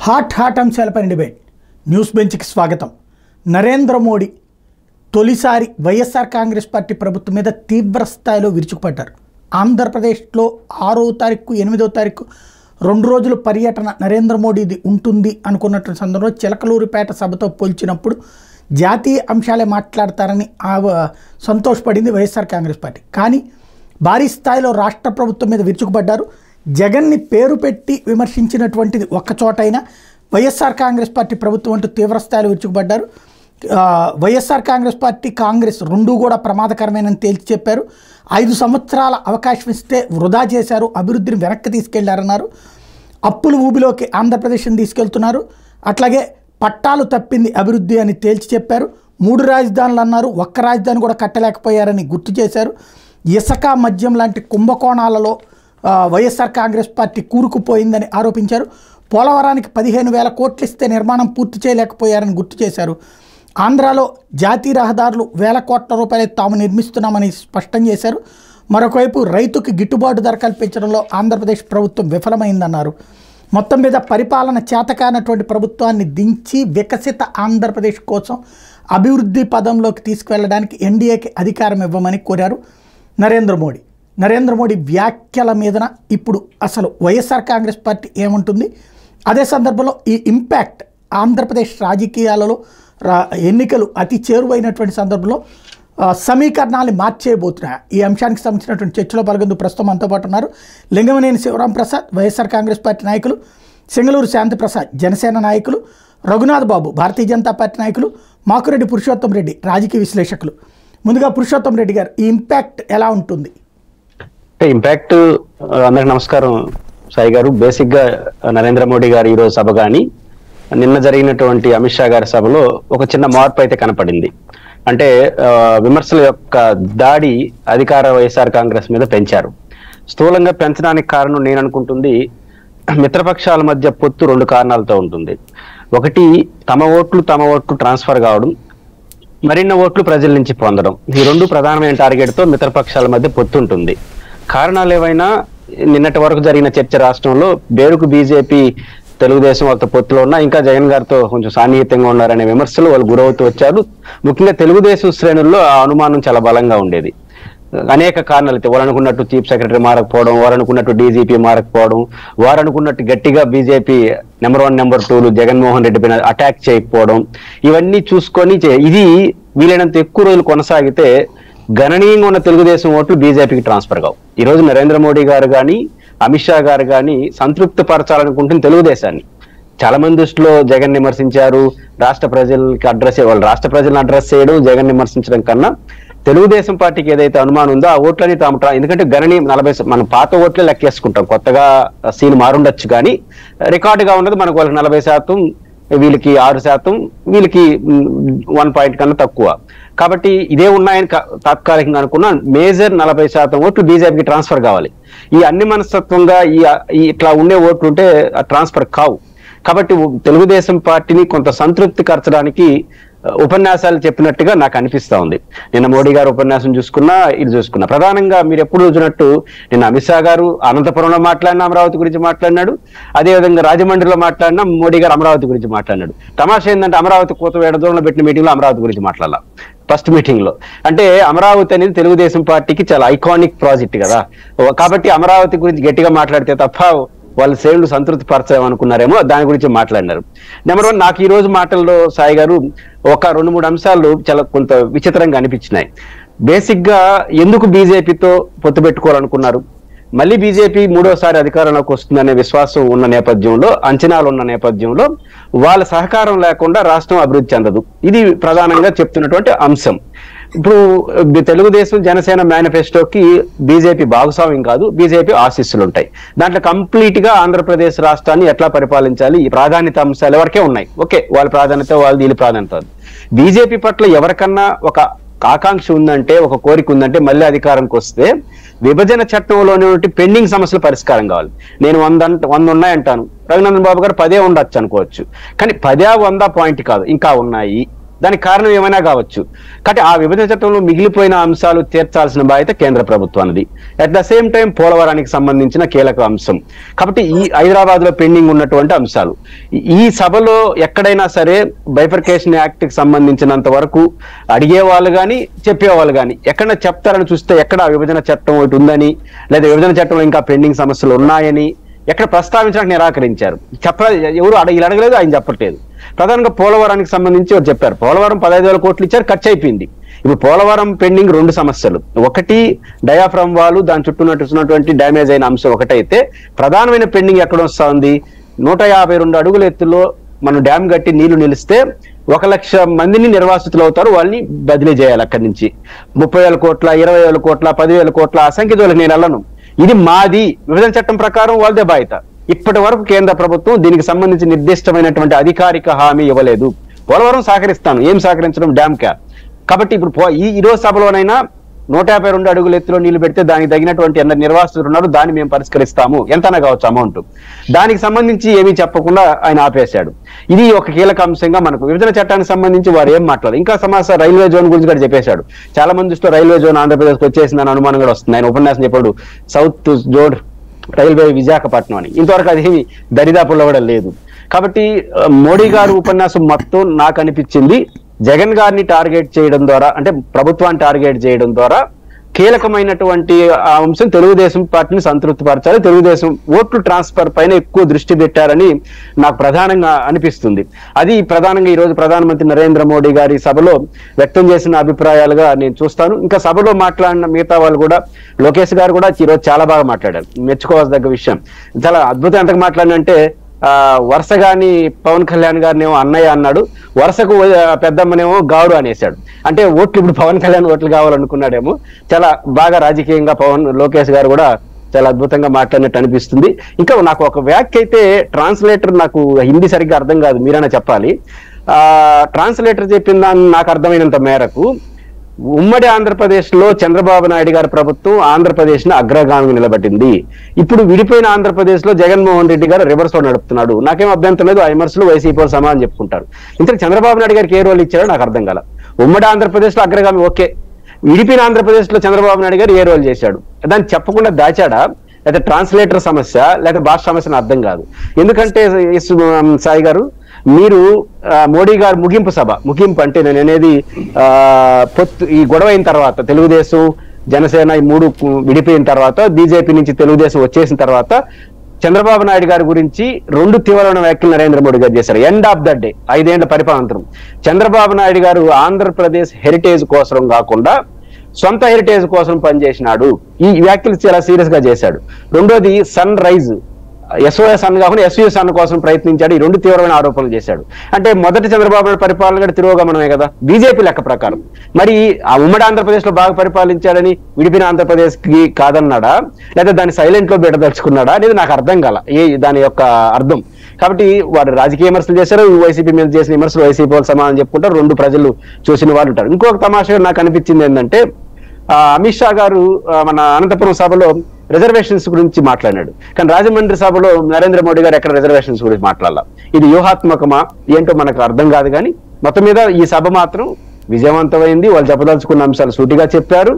Hot అంశాలపై debate news బెంచ్కి స్వాగతం. నరేంద్ర మోడీ తొలిసారి వైఎస్ఆర్ కాంగ్రెస్ పార్టీ ప్రభుత్వం మీద తీవ్ర స్థాయిలో విరుచుకుపడ్డారు. ఆంధ్రప్రదేశ్లో 6వ తారీఖు 8వ తారీఖు 2 రోజుల పర్యటన నరేంద్ర మోడీది ఉంటుంది అనుకున్నటువంటి సందర్భంలో చిలకలూరిపేట సభతో పోల్చినప్పుడు జాతీయ అంశాలే మాట్లాడతారని సంతోషపడింది వైఎస్ఆర్ కాంగ్రెస్ పార్టీ. కానీ భారీ స్థాయిలో రాష్ట్ర ప్రభుత్వం మీద విరుచుకుపడ్డారు. జగన్ని పేరు పెట్టి విమర్శించినటువంటిది ఒక్కచోటైనా వైఎస్ఆర్ కాంగ్రెస్ పార్టీ ప్రభుత్వం అంటూ తీవ్రస్థాయిలో విరుచుకుపడ్డారు. వైఎస్ఆర్ కాంగ్రెస్ పార్టీ కాంగ్రెస్ రెండూ కూడా ప్రమాదకరమేనని తేల్చి చెప్పారు. 5 సంవత్సరాల అవకాశం ఇస్తే వృధా చేశారు, అభివృద్ధిని వెనక్కి తీసుకెళ్లారన్నారు. అప్పుల ఊబిలోకి ఆంధ్రప్రదేశ్ని తీసుకెళ్తున్నారు. అట్లాగే పట్టాలు తప్పింది అభివృద్ధి అని తేల్చి చెప్పారు. 3 రాజధానులు అన్నారు, ఒక్క రాజధాని కూడా కట్టలేకపోయారని గుర్తు చేశారు. ఇసుక మద్యం లాంటి కుంభకోణాలలో వైఎస్ఆర్ కాంగ్రెస్ పార్టీ కూరుకుపోయిందని ఆరోపించారు. పోలవరానికి 15,000 కోట్లు ఇస్తే నిర్మాణం పూర్తి చేయలేకపోయారని గుర్తు చేశారు. ఆంధ్రాలో జాతీయ రహదారులు 1,000 కోట్ల రూపాయలు తాము నిర్మిస్తున్నామని స్పష్టం చేశారు. మరొకవైపు రైతుకి గిట్టుబాటు ధర కల్పించడంలో ఆంధ్రప్రదేశ్ ప్రభుత్వం విఫలమైందన్నారు. మొత్తం మీద పరిపాలన చేతకానటువంటి ప్రభుత్వాన్ని దించి వికసిత ఆంధ్రప్రదేశ్ కోసం అభివృద్ధి పదంలోకి తీసుకువెళ్ళడానికి ఎన్డీఏకి అధికారం ఇవ్వమని కోరారు నరేంద్ర మోడీ వ్యాఖ్యల మీదన ఇప్పుడు అసలు వైఎస్ఆర్ కాంగ్రెస్ పార్టీ ఏముంటుంది, అదే సందర్భంలో ఈ ఇంపాక్ట్ ఆంధ్రప్రదేశ్ రాజకీయాలలో ఎన్నికలు అతి చేరువైనటువంటి సందర్భంలో సమీకరణాన్ని మార్చేయబోతున్నాయి. ఈ అంశానికి సంబంధించినటువంటి చర్చలో పాల్గొంటూ ప్రస్తుతం మనతో పాటు ఉన్నారు లింగమనేని శివరాం ప్రసాద్ వైఎస్ఆర్ కాంగ్రెస్ పార్టీ నాయకులు, సింగళూరు శాంతిప్రసాద్ జనసేన నాయకులు, రఘునాథ్ బాబు భారతీయ జనతా పార్టీ నాయకులు, మాకురెడ్డి పురుషోత్తం రెడ్డి రాజకీయ విశ్లేషకులు. ముందుగా పురుషోత్తం రెడ్డి గారు, ఈ ఇంపాక్ట్ ఎలా ఉంటుంది? ఇంపాక్ట్ అందరికి నమస్కారం సాయి గారు. బేసిక్ గా నరేంద్ర మోడీ గారు ఈరోజు సభ కానీ నిన్న జరిగినటువంటి అమిత్ షా గారి సభలో ఒక చిన్న మార్పు అయితే కనపడింది. అంటే విమర్శల యొక్క దాడి అధికార వైఎస్ఆర్ కాంగ్రెస్ మీద పెంచారు. స్థూలంగా పెంచడానికి కారణం నేను అనుకుంటుంది మిత్రపక్షాల మధ్య పొత్తు 2 కారణాలతో ఉంటుంది. ఒకటి తమ ఓట్లు ట్రాన్స్ఫర్ కావడం, మరిన్ని ఓట్లు ప్రజల నుంచి పొందడం. ఈ 2 ప్రధానమైన టార్గెట్తో మిత్రపక్షాల మధ్య పొత్తు ఉంటుంది. కారణాలు ఏవైనా నిన్నటి వరకు జరిగిన చర్చ రాష్ట్రంలో బేరుకు బీజేపీ తెలుగుదేశం వాళ్ళతో పొత్తులో ఉన్నా ఇంకా జగన్ గారితో కొంచెం సాన్నిహిత్యంగా ఉన్నారనే విమర్శలు వాళ్ళు గురవుతూ వచ్చారు. ముఖ్యంగా తెలుగుదేశం శ్రేణుల్లో ఆ అనుమానం చాలా బలంగా ఉండేది. అనేక కారణాలు అయితే వారు అనుకున్నట్టు చీఫ్ సెక్రటరీ మారకపోవడం, వారు అనుకున్నట్టు డీజీపీ మారకపోవడం, వారు అనుకున్నట్టు గట్టిగా BJP number 1 number 2 Jaganmohan Reddy పైన అటాక్ చేయకపోవడం, ఇవన్నీ చూసుకొని ఇది వీలైనంత ఎక్కువ రోజులు కొనసాగితే గణనీయంగా ఉన్న తెలుగుదేశం ఓట్లు బీజేపీకి ట్రాన్స్ఫర్ కావు. ఈ రోజు నరేంద్ర మోడీ గారు కానీ అమిత్ షా గారు కానీ సంతృప్తి పరచాలనుకుంటున్న తెలుగుదేశాన్ని. చాలా మంది దృష్టిలో జగన్ విమర్శించారు, రాష్ట్ర ప్రజలకి రాష్ట్ర ప్రజలను అడ్రస్ చేయడం, జగన్ విమర్శించడం కన్నా తెలుగుదేశం పార్టీకి ఏదైతే అనుమానం ఉందో ఆ ఓట్లని ఎందుకంటే గణనీయం 40 మన పాత ఓట్లే లెక్కేసుకుంటాం, కొత్తగా సీన్ మారుండొచ్చు కానీ రికార్డుగా ఉన్నది మనకు వాళ్ళకి 40%, వీళ్ళకి 6%, వీళ్ళకి 1 పాయింట్ కన్నా తక్కువ. కాబట్టి ఇదే ఉన్నాయని తాత్కాలికంగా అనుకున్న మేజర్ 40% ఓట్లు బీజేపీకి ట్రాన్స్ఫర్ కావాలి. ఈ అన్ని మనస్తత్వంగా ఇట్లా ఉండే ఓట్లు ఉంటే ట్రాన్స్ఫర్ కావు. కాబట్టి తెలుగుదేశం పార్టీని కొంత సంతృప్తి కరచడానికి ఉపన్యాసాలు చెప్పినట్టుగా నాకు అనిపిస్తా ఉంది. నిన్న మోడీ గారు ఉపన్యాసం చూసుకున్నా, ఇది చూసుకున్నా. ప్రధానంగా మీరు ఎప్పుడు చూసినట్టు నిన్న అమిత్ షా గారు అనంతపురంలో మాట్లాడినా అమరావతి గురించి మాట్లాడినాడు, అదేవిధంగా రాజమండ్రిలో మాట్లాడినా మోడీ గారు అమరావతి గురించి మాట్లాడినాడు. తమాషా ఏంటంటే అమరావతి కోత వేడదూరంలో పెట్టిన మీటింగ్ లో అమరావతి గురించి మాట్లాడాల ఫస్ట్ మీటింగ్ లో. అంటే అమరావతి అనేది తెలుగుదేశం పార్టీకి చాలా ఐకానిక్ ప్రాజెక్ట్ కదా, కాబట్టి అమరావతి గురించి గట్టిగా మాట్లాడితే తప్ప వాళ్ళ శ్రేణులు సంతృప్తి పరచామనుకున్నారేమో, దాని గురించి మాట్లాడినారు. నెంబర్ 1, నాకు ఈ రోజు మాటల్లో సాయి గారు ఒక 2-3 అంశాలు చాలా కొంత విచిత్రంగా అనిపించినాయి. బేసిక్ గా ఎందుకు బీజేపీతో పొత్తు పెట్టుకోవాలనుకున్నారు, మళ్ళీ బీజేపీ 3వసారి అధికారంలోకి వస్తుందనే విశ్వాసం ఉన్న నేపథ్యంలో, అంచనాలు ఉన్న నేపథ్యంలో వాళ్ళ సహకారం లేకుండా రాష్ట్రం అభివృద్ధి చెందదు. ఇది ప్రధానంగా చెప్తున్నటువంటి అంశం. ఇప్పుడు తెలుగుదేశం జనసేన మేనిఫెస్టోకి బీజేపీ భాగస్వామ్యం కాదు, బీజేపీ ఆశీస్సులు ఉంటాయి. దాంట్లో కంప్లీట్ గా ఆంధ్రప్రదేశ్ రాష్ట్రాన్ని ఎట్లా పరిపాలించాలి ఈ ప్రాధాన్యత అంశాలు ఎవరికే ఉన్నాయి. ఓకే, వాళ్ళ ప్రాధాన్యత వీళ్ళ ప్రాధాన్యత. బీజేపీ పట్ల ఎవరికన్నా ఒక ఆకాంక్ష ఉందంటే, ఒక కోరిక ఉందంటే మళ్ళీ అధికారంకి వస్తే విభజన చట్టంలోని పెండింగ్ సమస్యల పరిష్కారం కావాలి. నేను 100 ఉన్నాయంటాను, రఘునందన్ బాబు గారు 10 ఉండొచ్చు అనుకోవచ్చు, కానీ 10-100 పాయింట్ కాదు, ఇంకా ఉన్నాయి. దానికి కారణం ఏమైనా కావచ్చు. కాబట్టి ఆ విభజన చట్టంలో మిగిలిపోయిన అంశాలు తీర్చాల్సిన బాధ్యత కేంద్ర ప్రభుత్వానికి. అట్ ద సేమ్ టైం పోలవరానికి సంబంధించిన కీలక అంశం. కాబట్టి ఈ హైదరాబాద్ లో పెండింగ్ ఉన్నటువంటి అంశాలు ఈ సభలో ఎక్కడైనా సరే బైఫర్కేషన్ యాక్ట్ కి సంబంధించినంత వరకు అడిగేవాళ్ళు కానీ చెప్పేవాళ్ళు కానీ ఎక్కడైనా చెప్తారని చూస్తే ఎక్కడ విభజన చట్టం ఒకటి ఉందని లేదా విభజన చట్టంలో ఇంకా పెండింగ్ సమస్యలు ఉన్నాయని ఎక్కడ ప్రస్తావించడానికి నిరాకరించారు. ఎవరు ఇలా అడగలేదు, ఆయన చెప్పట్లేదు. ప్రధానంగా పోలవరానికి సంబంధించి ఎవరు చెప్పారు, పోలవరం 15,000 కోట్లు ఇచ్చారు, ఖర్చు అయిపోయింది. ఇప్పుడు పోలవరం పెండింగ్ 2 సమస్యలు, ఒకటి డయాఫ్రమ్ వాల్, దాని చుట్టూన్నటువంటి డ్యామేజ్ అయిన అంశం ఒకటైతే, ప్రధానమైన పెండింగ్ ఎక్కడ వస్తా ఉంది, 152 అడుగుల ఎత్తులో మనం డ్యామ్ కట్టి నీళ్లు నిలిస్తే 1,00,000 మందిని నిర్వాసితులు అవుతారు, వాళ్ళని బదిలీ చేయాలి అక్కడి నుంచి. 30,000 కోట్ల 20,000 కోట్ల 10,000 కోట్ల ఆ సంఖ్య జోలికి నేను వెళ్ళను. ఇది మాది, విభజన చట్టం ప్రకారం వాళ్ళదే బాధ్యత. ఇప్పటి వరకు కేంద్ర ప్రభుత్వం దీనికి సంబంధించి నిర్దిష్టమైనటువంటి అధికారిక హామీ ఇవ్వలేదు. పోలవరం సహకరిస్తాను, ఏం సహకరించడం, డ్యామ్ క్యా. కాబట్టి ఇప్పుడు ఈ రోజు సభలోనైనా 152 అడుగుల ఎత్తులో నీళ్లు పెడితే దానికి తగినటువంటి నిర్వాసితులు ఉన్నారు, దాన్ని మేము పరిష్కరిస్తాము, ఎంతనా కావచ్చు అమౌంట్. దానికి సంబంధించి ఏమీ చెప్పకుండా ఆయన ఆపేశాడు. ఇది ఒక కీలక అంశంగా మనకు విభజన చట్టానికి సంబంధించి వారు ఏం మాట్లాడారు. ఇంకా సమాచారం రైల్వే జోన్ గురించి కూడా చెప్పేశాడు. చాలా మంది దృష్టిలో రైల్వే జోన్ ఆంధ్రప్రదేశ్కి వచ్చేసిందని అనుమానం కూడా వస్తుంది. ఆయన ఉపన్యాసం చెప్పాడు సౌత్ జోన్ రైల్వే విశాఖపట్నం అని. ఇంతవరకు అదేమి దరిదాపుల్లో కూడా లేదు. కాబట్టి మోడీ గారు ఉపన్యాసం మొత్తం నాకు అనిపించింది జగన్ గారిని టార్గెట్ చేయడం ద్వారా, అంటే ప్రభుత్వాన్ని టార్గెట్ చేయడం ద్వారా కీలకమైనటువంటి అంశం తెలుగుదేశం పార్టీని సంతృప్తి పరచాలి, తెలుగుదేశం ఓట్లు ట్రాన్స్ఫర్ పైన ఎక్కువ దృష్టి పెట్టారని నాకు ప్రధానంగా అనిపిస్తుంది. అది ప్రధానంగా ఈ రోజు ప్రధానమంత్రి నరేంద్ర మోడీ గారి సభలో వ్యక్తం చేసిన అభిప్రాయాలుగా నేను చూస్తాను. ఇంకా సభలో మాట్లాడిన మిగతా వాళ్ళు కూడా, లోకేష్ గారు కూడా ఈరోజు చాలా బాగా మాట్లాడారు, మెచ్చుకోవాల్సిన విషయం. చాలా అద్భుతం. ఎంతకు మాట్లాడినంటే వరుసగాని పవన్ కళ్యాణ్ గారినేమో అన్నయ్య అన్నాడు, వరుసకు పెద్దమ్మనేమో గారు అనేసాడు. అంటే ఓట్లు ఇప్పుడు పవన్ కళ్యాణ్ ఓట్లు కావాలనుకున్నాడేమో. చాలా బాగా రాజకీయంగా లోకేష్ గారు కూడా చాలా అద్భుతంగా మాట్లాడినట్టు అనిపిస్తుంది. ఇంకా నాకు ఒక వ్యాఖ్య అయితే, ట్రాన్స్లేటర్ నాకు హిందీ సరిగ్గా అర్థం కాదు, మీరైనా చెప్పాలి. ట్రాన్స్లేటర్ చెప్పిన దాన్ని నాకు అర్థమైనంత మేరకు ఉమ్మడి ఆంధ్రప్రదేశ్ లో చంద్రబాబు నాయుడు గారి ప్రభుత్వం ఆంధ్రప్రదేశ్ ని అగ్రగామి నిలబెట్టింది. ఇప్పుడు విడిపోయిన ఆంధ్రప్రదేశ్ లో జగన్మోహన్ రెడ్డి గారు రివర్స్ లో నడుపుతున్నాడు. నాకేం అభ్యంతరం లేదు, ఆ విమర్శలు వైసీపీ సమానం చెప్పుకుంటారు. ఇంతకు చంద్రబాబు నాయుడు గారికి ఏ రోల్ ఇచ్చారో నాకు అర్థం కాల. ఉమ్మడి ఆంధ్రప్రదేశ్ లో అగ్రగామి ఓకే, విడిపోయిన ఆంధ్రప్రదేశ్ లో చంద్రబాబు నాయుడు గారు ఏ రోల్ చేశాడు, దాన్ని చెప్పకుండా దాచాడా, లేదా ట్రాన్స్లేటర్ సమస్య, లేదా భాష సమస్య అర్థం కాదు. ఎందుకంటే సాయి గారు, మీరు మోడీ గారు ముగింపు అంటే నేను అనేది ఈ గొడవ అయిన తర్వాత, తెలుగుదేశం జనసేన ఈ 3 విడిపోయిన తర్వాత, బీజేపీ నుంచి తెలుగుదేశం వచ్చేసిన తర్వాత చంద్రబాబు నాయుడు గారి గురించి 2 తీవ్రమైన వ్యాఖ్యలు నరేంద్ర మోడీ గారు చేశారు. ఎండ్ ఆఫ్ ద డే, 5 ఏళ్ల పరిపాలనంతరం చంద్రబాబు నాయుడు గారు ఆంధ్రప్రదేశ్ హెరిటేజ్ కోసం కాకుండా సొంత హెరిటేజ్ కోసం పనిచేసినాడు. ఈ వ్యాఖ్యలు చాలా సీరియస్ గా చేశాడు. రెండోది సన్ రైజ్, ఎస్ఓఎస్ అన్న కాకుండా ఎస్యూఎస్ అన్న కోసం ప్రయత్నించాడు. ఈ 2 తీవ్రమైన ఆరోపణలు చేశాడు. అంటే మొదటి చంద్రబాబు నాయుడు పరిపాలన కూడా తిరోగమనమే కదా బీజేపీ లెక్క ప్రకారం. మరి ఆ ఉమ్మడి ఆంధ్రప్రదేశ్ లో బాగా పరిపాలించాడని విడిపోయిన ఆంధ్రప్రదేశ్ కి కాదన్నాడా, లేదా దాన్ని సైలెంట్ లో పెట్టదలుచుకున్నాడా అనేది నాకు అర్థం కాల దాని యొక్క అర్థం. కాబట్టి వారు రాజకీయ విమర్శలు చేశారు, వైసీపీ మీద చేసిన విమర్శలు వైసీపీ వాళ్ళు సమానం చెప్పుకుంటారు, 2 ప్రజలు చూసిన వాళ్ళు ఉంటారు. ఇంకొక తమాషగా నాకు అనిపించింది ఏంటంటే, అమిత్ షా గారు మన అనంతపురం సభలో రిజర్వేషన్స్ గురించి మాట్లాడాడు. కానీ రాజమండ్రి సభలో నరేంద్ర మోడీ గారు ఎక్కడ రిజర్వేషన్స్ గురించి మాట్లాడాల. ఇది వ్యూహాత్మకమా ఏంటో మనకు అర్థం కాదు. కానీ మొత్తం మీద ఈ సభ మాత్రం విజయవంతమైంది. వాళ్ళు చెప్పదలుచుకున్న అంశాలు సూటిగా చెప్పారు.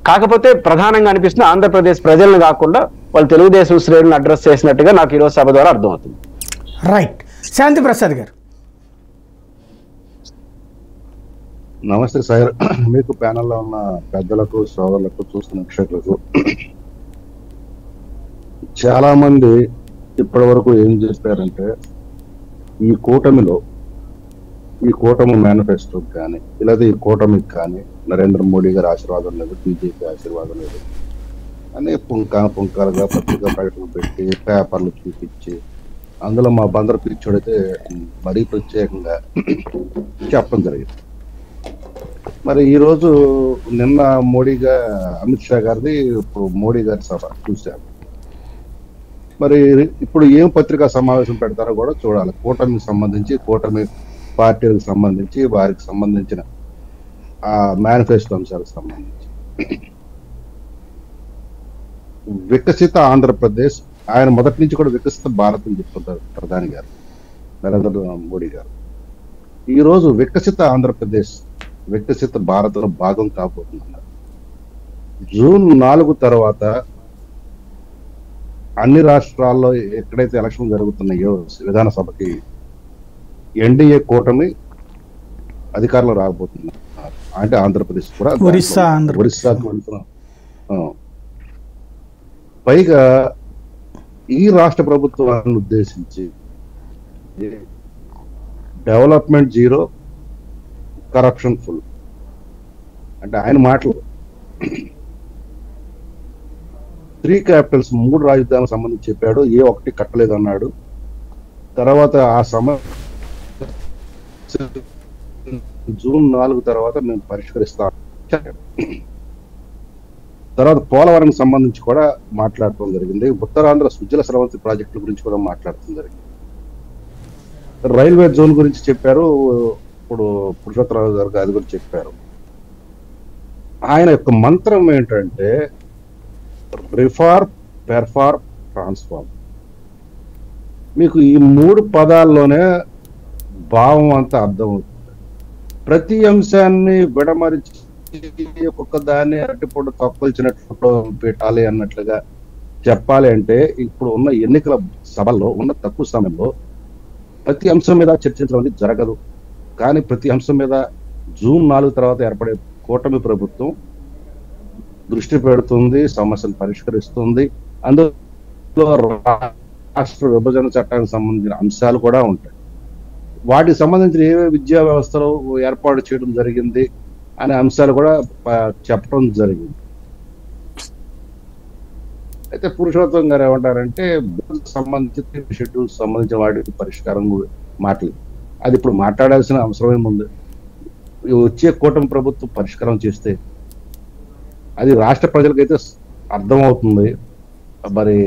కాకపోతే ప్రధానంగా అనిపిస్తుంది ఆంధ్రప్రదేశ్ ప్రజలను కాకుండా వాళ్ళు తెలుగుదేశం శ్రేణులను అడ్రస్ చేసినట్టుగా నాకు ఈరోజు సభ ద్వారా అర్థమవుతుంది. రైట్. శాంతి ప్రసాద్ గారు. నమస్తే సార్, మీకు ప్యానల్లో ఉన్న పెద్దలకు, సోదరులకు, చూస్తున్న వీక్షకులకు, చాలా మంది ఇప్పటి వరకు ఏం చెప్పారంటే, ఈ కూటమి మేనిఫెస్టోకి కానీ లేదా ఈ కూటమికి కానీ నరేంద్ర మోడీ గారి ఆశీర్వాదం లేదు, బీజేపీ ఆశీర్వాదం లేదు అని పుంకాలుగా పత్రికా ప్రకటన పెట్టి పేపర్లు చూపించి, అందులో మా బందరు పిచ్చోడైతే మరీ ప్రత్యేకంగా చెప్పడం జరిగింది. మరి ఈరోజు నిన్న అమిత్ షా గారిది, ఇప్పుడు మోడీ గారి సభ చూశారు. మరి ఇప్పుడు ఏం పత్రికా సమావేశం పెడతారో కూడా చూడాలి. కూటమికి సంబంధించి, కూటమి పార్టీలకు సంబంధించి, వారికి సంబంధించిన ఆ మేనిఫెస్టో అంశాలకు సంబంధించి వికసిత ఆంధ్రప్రదేశ్, ఆయన మొదటి నుంచి కూడా వికసిత భారత్ అని చెప్తుంటారు ప్రధాని గారు నరేంద్ర మోడీ గారు. ఈ రోజు వికసిత ఆంధ్రప్రదేశ్, వికసిత భారత్లో భాగం కాబోతున్నారు. జూన్ 4 తర్వాత అన్ని రాష్ట్రాల్లో ఎక్కడైతే ఎలక్షన్ జరుగుతున్నాయో విధానసభకి ఎన్డీఏ కూటమి అధికారంలో రాబోతున్నారు. అంటే ఆంధ్రప్రదేశ్ కూడా ఒరిస్సాకు వెళ్తున్నాం. పైగా ఈ రాష్ట్ర ప్రభుత్వాన్ని ఉద్దేశించి డెవలప్మెంట్ జీరో, కరప్షన్ ఫుల్ అంటే ఆయన మాటలు 3 క్యాపిటల్స్ 3 రాజధానులకు సంబంధించి చెప్పాడు. ఏ ఒక్కటి కట్టలేదు అన్నాడు. తర్వాత ఆ జూన్ 4 తర్వాత మేము పరిష్కరిస్తాం. తర్వాత పోలవరం సంబంధించి కూడా మాట్లాడటం జరిగింది. ఉత్తరాంధ్ర సుజల స్రవంతి ప్రాజెక్టుల గురించి కూడా మాట్లాడటం జరిగింది. రైల్వే జోన్ గురించి చెప్పారు. ఇప్పుడు పురుషోత్తరావు గారు అది గురించి చెప్పారు. ఆయన యొక్క మంత్రం ఏంటంటే రిఫార్మ్, పెర్ఫార్మ్, ట్రాన్స్ఫార్మ్. మీకు ఈ 3 పదాల్లోనే భావం అంతా అర్థమవుతుంది. ప్రతి అంశాన్ని విడమరిచి ఒక్కొక్క దాన్ని అరటిపొడు తొక్కల్చినట్లు పెట్టాలి అన్నట్లుగా చెప్పాలి అంటే ఇప్పుడు ఉన్న ఎన్నికల సభల్లో ఉన్న తక్కువ సమయంలో ప్రతి అంశం మీద చర్చించడం అనేది జరగదు. కానీ ప్రతి అంశం మీద జూన్ 4 తర్వాత ఏర్పడే కూటమి ప్రభుత్వం దృష్టి పెడుతుంది, సమస్యలు పరిష్కరిస్తుంది. అందులో రాష్ట్ర విభజన చట్టానికి సంబంధించిన అంశాలు కూడా ఉంటాయి. వాటికి సంబంధించిన ఏవే విద్యా వ్యవస్థలో ఏర్పాటు చేయడం జరిగింది అనే అంశాలు కూడా చెప్పడం జరిగింది. అయితే పురుషోత్తం గారు ఏమంటారంటే సంబంధించి షెడ్యూల్ సంబంధించిన వాటి పరిష్కారం మాటలు అది ఇప్పుడు మాట్లాడాల్సిన అవసరం ఏముంది? వచ్చే కూటమి ప్రభుత్వం పరిష్కారం చేస్తే అది రాష్ట్ర ప్రజలకైతే అర్థమవుతుంది. మరి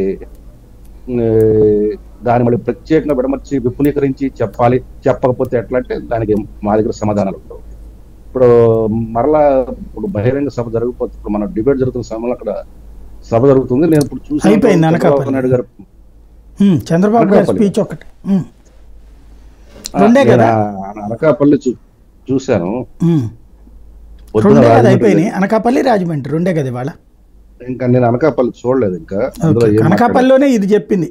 దాన్ని మళ్ళీ ప్రత్యేకంగా విడమర్చి విపులీకరించి చెప్పాలి, చెప్పకపోతే ఎట్లా అంటే దానికి మా దగ్గర సమాధానాలు ఉండవు. ఇప్పుడు మరలా ఇప్పుడు బహిరంగ సభ జరగకపోతే ఇప్పుడు మన డిబేట్ జరుగుతున్న సమయంలో అక్కడ సభ జరుగుతుంది. నేను ఇప్పుడు చూసాను చంద్రబాబు నాయుడు గారు స్పీచ్ ఒకటి అనకాపల్లి చూశాను. అయిపోయినాయి అనకాపల్లి, రాజమండ్రి రెండే కదా ఇవాళ. ఇంకా నేను అనకాపల్లి చూడలేదు. ఇంకా అనకాపల్లిలోనే ఇది చెప్పింది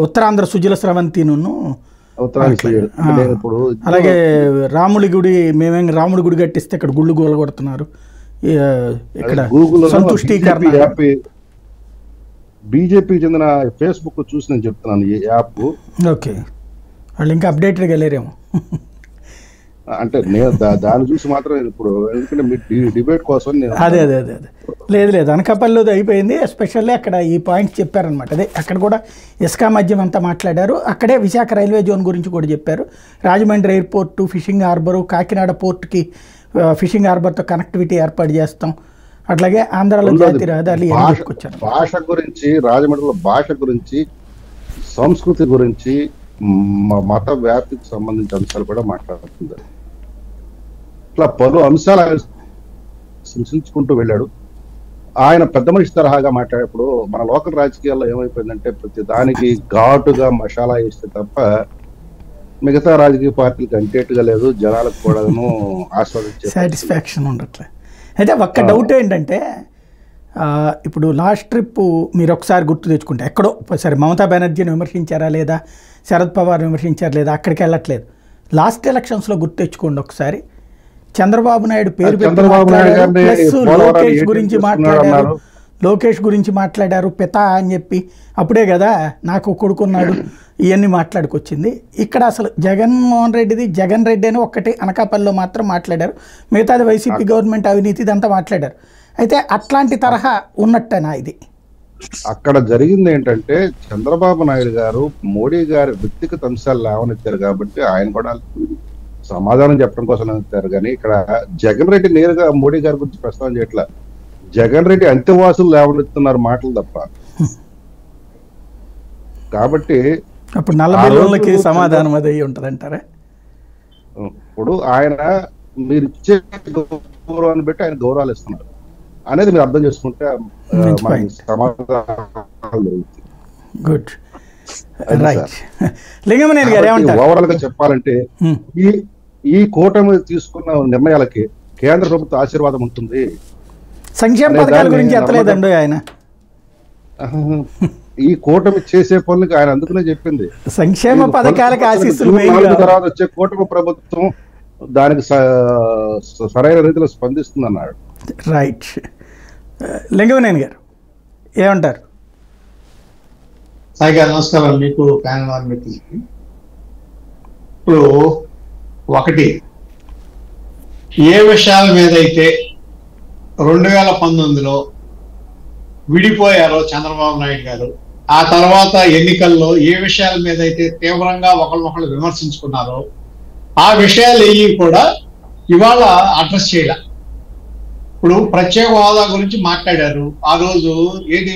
ఉత్తరాంధ్ర సుజల స్రవంతి. అలాగే రాముడి గుడి, మేమేం రాముడి గుడి కట్టిస్తే ఇక్కడ గుళ్ళు గోల కొడుతున్నారు. ఇక్కడ సంతుష్టీకరణ బీజేపీ చెందిన ఫేస్బుక్ చూసి నేను చెప్తున్నాను ఈ యాప్. ఓకే, వాళ్ళు ఇంకా అప్డేటెడ్గా లేరేమో. అంటే నేను దాన్ని చూసి మాత్రం ఇప్పుడు ఎందుకంటే మీ డిబేట్ కోసం అదే లేదు అనకాపల్లిలో అయిపోయింది. ఎస్పెషల్లీ అక్కడ ఈ పాయింట్స్ చెప్పారనమాట. అదే అక్కడ కూడా ఇసుక మద్యం అంతా మాట్లాడారు. అక్కడే విశాఖ రైల్వే జోన్ గురించి కూడా చెప్పారు. Rajahmundry airport, fishing harbour, Kakinada పోర్టుకి ఫిషింగ్ హార్బర్తో కనెక్టివిటీ ఏర్పాటు చేస్తాం. అట్లాగే ఆంధ్రాలో జాతీయ రహదారులు వచ్చారు. భాష గురించి, రాజమండ్రిలో భాష గురించి, సంస్కృతి గురించి, మత వ్యాప్తికి సంబంధించిన అంశాలు కూడా మాట్లాడుతుంది. ఇట్లా పలు అంశాలు సృష్టించుకుంటూ వెళ్ళాడు. ఆయన పెద్ద మనిషి తరహాగా మాట్లాడేప్పుడు మన లోకల్ రాజకీయాల్లో ఏమైపోయిందంటే ప్రతి దానికి ఘాటుగా మసాలా వేస్తే తప్ప మిగతా రాజకీయ పార్టీలకు అంటేట్టుగా లేదు, జనాలకు కూడా ఆస్వాదించే సాటిస్ఫాక్షన్ ఉండట్లే. అయితే ఒక్క డౌట్ ఏంటంటే ఇప్పుడు లాస్ట్ ట్రిప్ మీరు ఒకసారి గుర్తు తెచ్చుకుంటే ఎక్కడో సరే మమతా బెనర్జీని విమర్శించారా లేదా, శరద్ పవార్ విమర్శించారా లేదా, అక్కడికి వెళ్ళట్లేదు. లాస్ట్ ఎలక్షన్స్లో గుర్తు తెచ్చుకోండి ఒకసారి. చంద్రబాబు నాయుడు పేరు లోకేష్ గురించి మాట్లాడారు పిత అని చెప్పి. అప్పుడే కదా నాకు కొడుకున్నాడు ఇవన్నీ మాట్లాడుకొచ్చింది. ఇక్కడ అసలు జగన్మోహన్ రెడ్డిది జగన్ రెడ్డి అని ఒక్కటి అనకాపల్లిలో మాత్రం మాట్లాడారు. మిగతాది వైసీపీ గవర్నమెంట్ అవినీతి ఇదంతా మాట్లాడారు. అయితే అట్లాంటి తరహా ఉన్నట్టేనా ఇది? అక్కడ జరిగింది ఏంటంటే చంద్రబాబు నాయుడు గారు మోడీ గారి వ్యక్తిగత అంశాలు లేవనెత్తారు కాబట్టి ఆయన కూడా సమాధానం చెప్పడం కోసం ఎత్తారు. కానీ ఇక్కడ జగన్ రెడ్డి నేరుగా మోడీ గారి గురించి ప్రస్తావన చేయట్లా. జగన్ రెడ్డి అంత్యవాసులు లేవనెత్తున్నారు మాటలు తప్ప. కాబట్టి అప్పుడు 40 సమాధానం అదే ఉంటుంది అంటారా? ఇప్పుడు ఆయన మీరు ఇచ్చే గౌరవాన్ని బట్టి ఆయన గౌరవాలు ఇస్తున్నారు అనేది మీరు అర్థం చేసుకుంటే సమాధానం జరుగుతుంది. Good right. లింగమనేని గారు ఏమంటారు? ఓవరాల్ గా చెప్పాలంటే ఈ కూటమి తీసుకున్న నిర్ణయాలకి కేంద్ర ప్రభుత్వ ఆశీర్వాదం ఉంటుంది. సంక్షేమ పథకాల గురించి ఎత్తలేదండి ఆయన. ఈ కూటమి చేసే పనులకి ఆయన అందుకనే చెప్పింది సంక్షేమ పథకాలకు ఆశీస్సులు తర్వాత వచ్చే కూటమి ప్రభుత్వం దానికి సరైన రీతిలో స్పందిస్తుంది అన్నాడు. రైట్. లింగమనేని గారు ఏమంటారు? సాయి గారు నమస్కారం, మీకు ప్యానల్ వారికి. ఇప్పుడు ఒకటి, ఏ విషయాల మీద అయితే 2019లో విడిపోయారో చంద్రబాబు నాయుడు గారు, ఆ తర్వాత ఎన్నికల్లో ఏ విషయాల మీద అయితే తీవ్రంగా ఒకళ్ళు విమర్శించుకున్నారో ఆ విషయాలు ఏవి కూడా ఇవాళ అడ్రస్ చేయాల. ఇప్పుడు ప్రత్యేక హోదా గురించి మాట్లాడారు. ఆ రోజు ఏది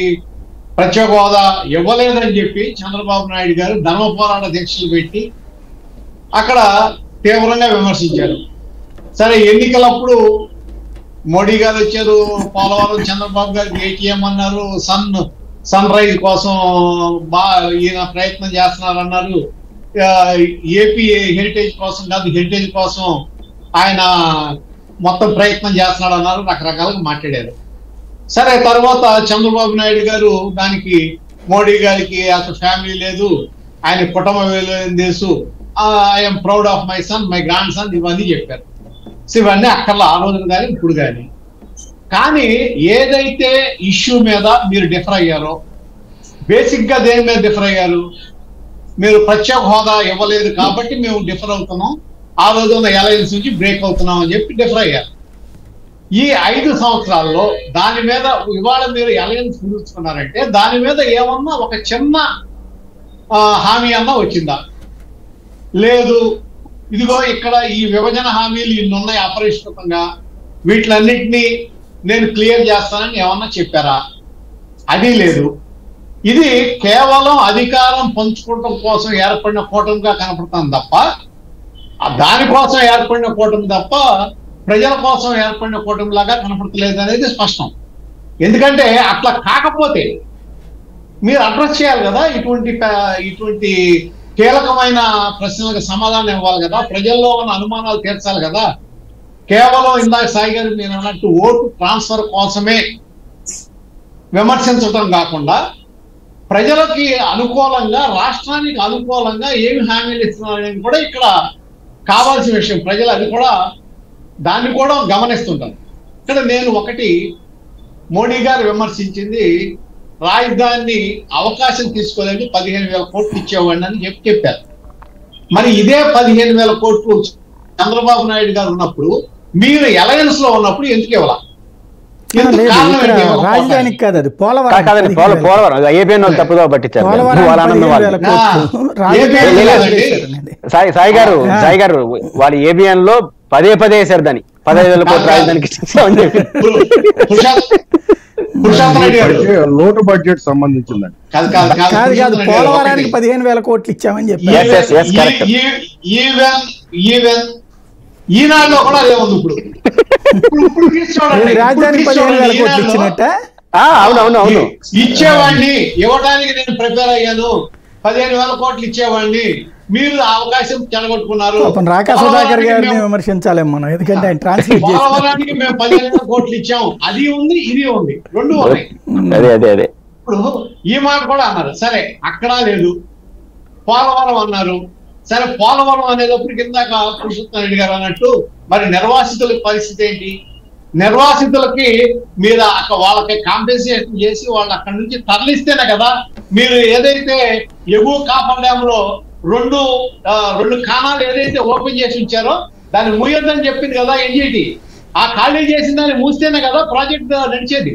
ప్రత్యేక హోదా ఇవ్వలేదని చెప్పి చంద్రబాబు నాయుడు గారు ధర్మ పోరాట దీక్షలు పెట్టి అక్కడ తీవ్రంగా విమర్శించారు. సరే, ఎన్నికలప్పుడు మోడీ గారు వచ్చారు, పోలవరం చంద్రబాబు గారికి ఏటీఎం అన్నారు, సన్ రైజ్ కోసం ఈయన ప్రయత్నం చేస్తున్నారు అన్నారు, ఏపీ హెరిటేజ్ కోసం కాదు హెరిటేజ్ కోసం ఆయన మొత్తం ప్రయత్నం చేస్తున్నాడు అన్నారు, రకరకాలుగా మాట్లాడారు. సరే, తర్వాత చంద్రబాబు నాయుడు గారు దానికి మోడీ గారికి అసలు ఫ్యామిలీ లేదు, ఆయన కుటుంబం తెలుసు, I'm proud of my son, my grand son, ఇవన్నీ చెప్పారు. సో ఇవన్నీ అక్కర్లో ఆ రోజున కానీ ఇప్పుడు కానీ. కానీ ఏదైతే ఇష్యూ మీద మీరు డిఫర్ అయ్యారో, బేసిక్ గా దేని మీద డిఫర్ అయ్యారు? మీరు ప్రత్యేక హోదా ఇవ్వలేదు కాబట్టి మేము డిఫర్ అవుతున్నాం, ఆ రోజున అలయన్స్ నుంచి బ్రేక్ అవుతున్నాం అని చెప్పి డిఫర్ అయ్యారు. ఈ 5 సంవత్సరాల్లో దాని మీద ఇవాళ మీరు అలయన్స్ కుదుర్చుకున్నారంటే దాని మీద ఏమన్నా ఒక చిన్న హామీ అన్నా వచ్చిందా? లేదు. ఇదిగో ఇక్కడ ఈ విభజన హామీలు ఇన్ని ఉన్నాయి అపరిష్కృతంగా, వీటిలన్నింటినీ నేను క్లియర్ చేస్తానని ఏమన్నా చెప్పారా? అది లేదు. ఇది కేవలం అధికారం పంచుకోవడం కోసం ఏర్పడిన కూటమిగా కనపడుతుంది తప్ప, దానికోసం ఏర్పడిన కూటమి తప్ప ప్రజల కోసం ఏర్పడిన కూటమి లాగా కనపడతలేదు అనేది స్పష్టం. ఎందుకంటే అట్లా కాకపోతే మీరు అడ్రస్ చేయాలి కదా, ఇటువంటి కీలకమైన ప్రశ్నలకు సమాధానం ఇవ్వాలి కదా, ప్రజల్లో ఉన్న అనుమానాలు తీర్చాలి కదా. కేవలం ఇందాక సాయి గారు మీరు అన్నట్టు ఓటు ట్రాన్స్ఫర్ కోసమే విమర్శించడం కాకుండా ప్రజలకి అనుకూలంగా, రాష్ట్రానికి అనుకూలంగా ఏమి హామీలు ఇస్తున్నారనేది కూడా ఇక్కడ కావాల్సిన విషయం. ప్రజలు దాన్ని కూడా గమనిస్తుంటారు. ఇక్కడ నేను ఒకటి, మోడీ గారు విమర్శించింది రాజధాని అవకాశం తీసుకోలేని 15,000 కోట్లు ఇచ్చేవాడిని అని చెప్పారు. మరి ఇదే 15,000 కోట్లు చంద్రబాబు నాయుడు గారు ఉన్నప్పుడు, మీరు అలయన్స్ లో ఉన్నప్పుడు ఎందుకు ఇవ్వాల? రాజధానికి కాదు, అది పోలవరం. సాయి గారు వాళ్ళు ఏబిఎన్ లో పదే వేశారు దాన్ని 15,000 కోట్ల రాజధానికి లోటు బడ్జెట్ సంబంధించిందండి. కాదు, పోలవరానికి 15,000 కోట్లు ఇచ్చామని చెప్పి ఈనాడులో కూడా అదే ఉంది. ఇప్పుడు రాజధానికి 15,000 కోట్లు ఇచ్చినట్ట? అవును, ఇచ్చేవాడిని, ఇవ్వడానికి నేను ప్రిపేర్ అయ్యాను, 15,000 కోట్లు ఇచ్చేవాడిని, మీరు అవకాశం చెడగొట్టుకున్నారు. రాకా సుధాకర్ గారిని విమర్శించాలేమో మనం, ఎందుకంటే ఆయన ట్రాన్స్లేట్ పోలవరానికి మేము 15,000 కోట్లు ఇచ్చాము, అది ఉంది ఇది ఉంది, రెండు ఉన్నాయి. ఇప్పుడు ఈ మాట కూడా అన్నారు. సరే, అక్కడ లేదు, పోలవరం అన్నారు. సరే, పోలవరం అనేటప్పుడు కిందాక పురుషోత్తమ రెడ్డి గారు అన్నట్టు మరి నిర్వాసితుల పరిస్థితి ఏంటి? నిర్వాసితులకి మీరు వాళ్ళకి కాంపెన్సేషన్ చేసి వాళ్ళు అక్కడి నుంచి తరలిస్తేనే కదా. మీరు ఏదైతే ఎగువ కాపర్ డ్యామ్ లో రెండు కాణాలు ఏదైతే ఓపెన్ చేసి ఉంచారో దాన్ని మూయొద్దని చెప్పింది కదా ఎన్జిటి. ఆ ఖాళీ చేసిన దాన్ని మూస్తేనే కదా ప్రాజెక్ట్ నడిచేది.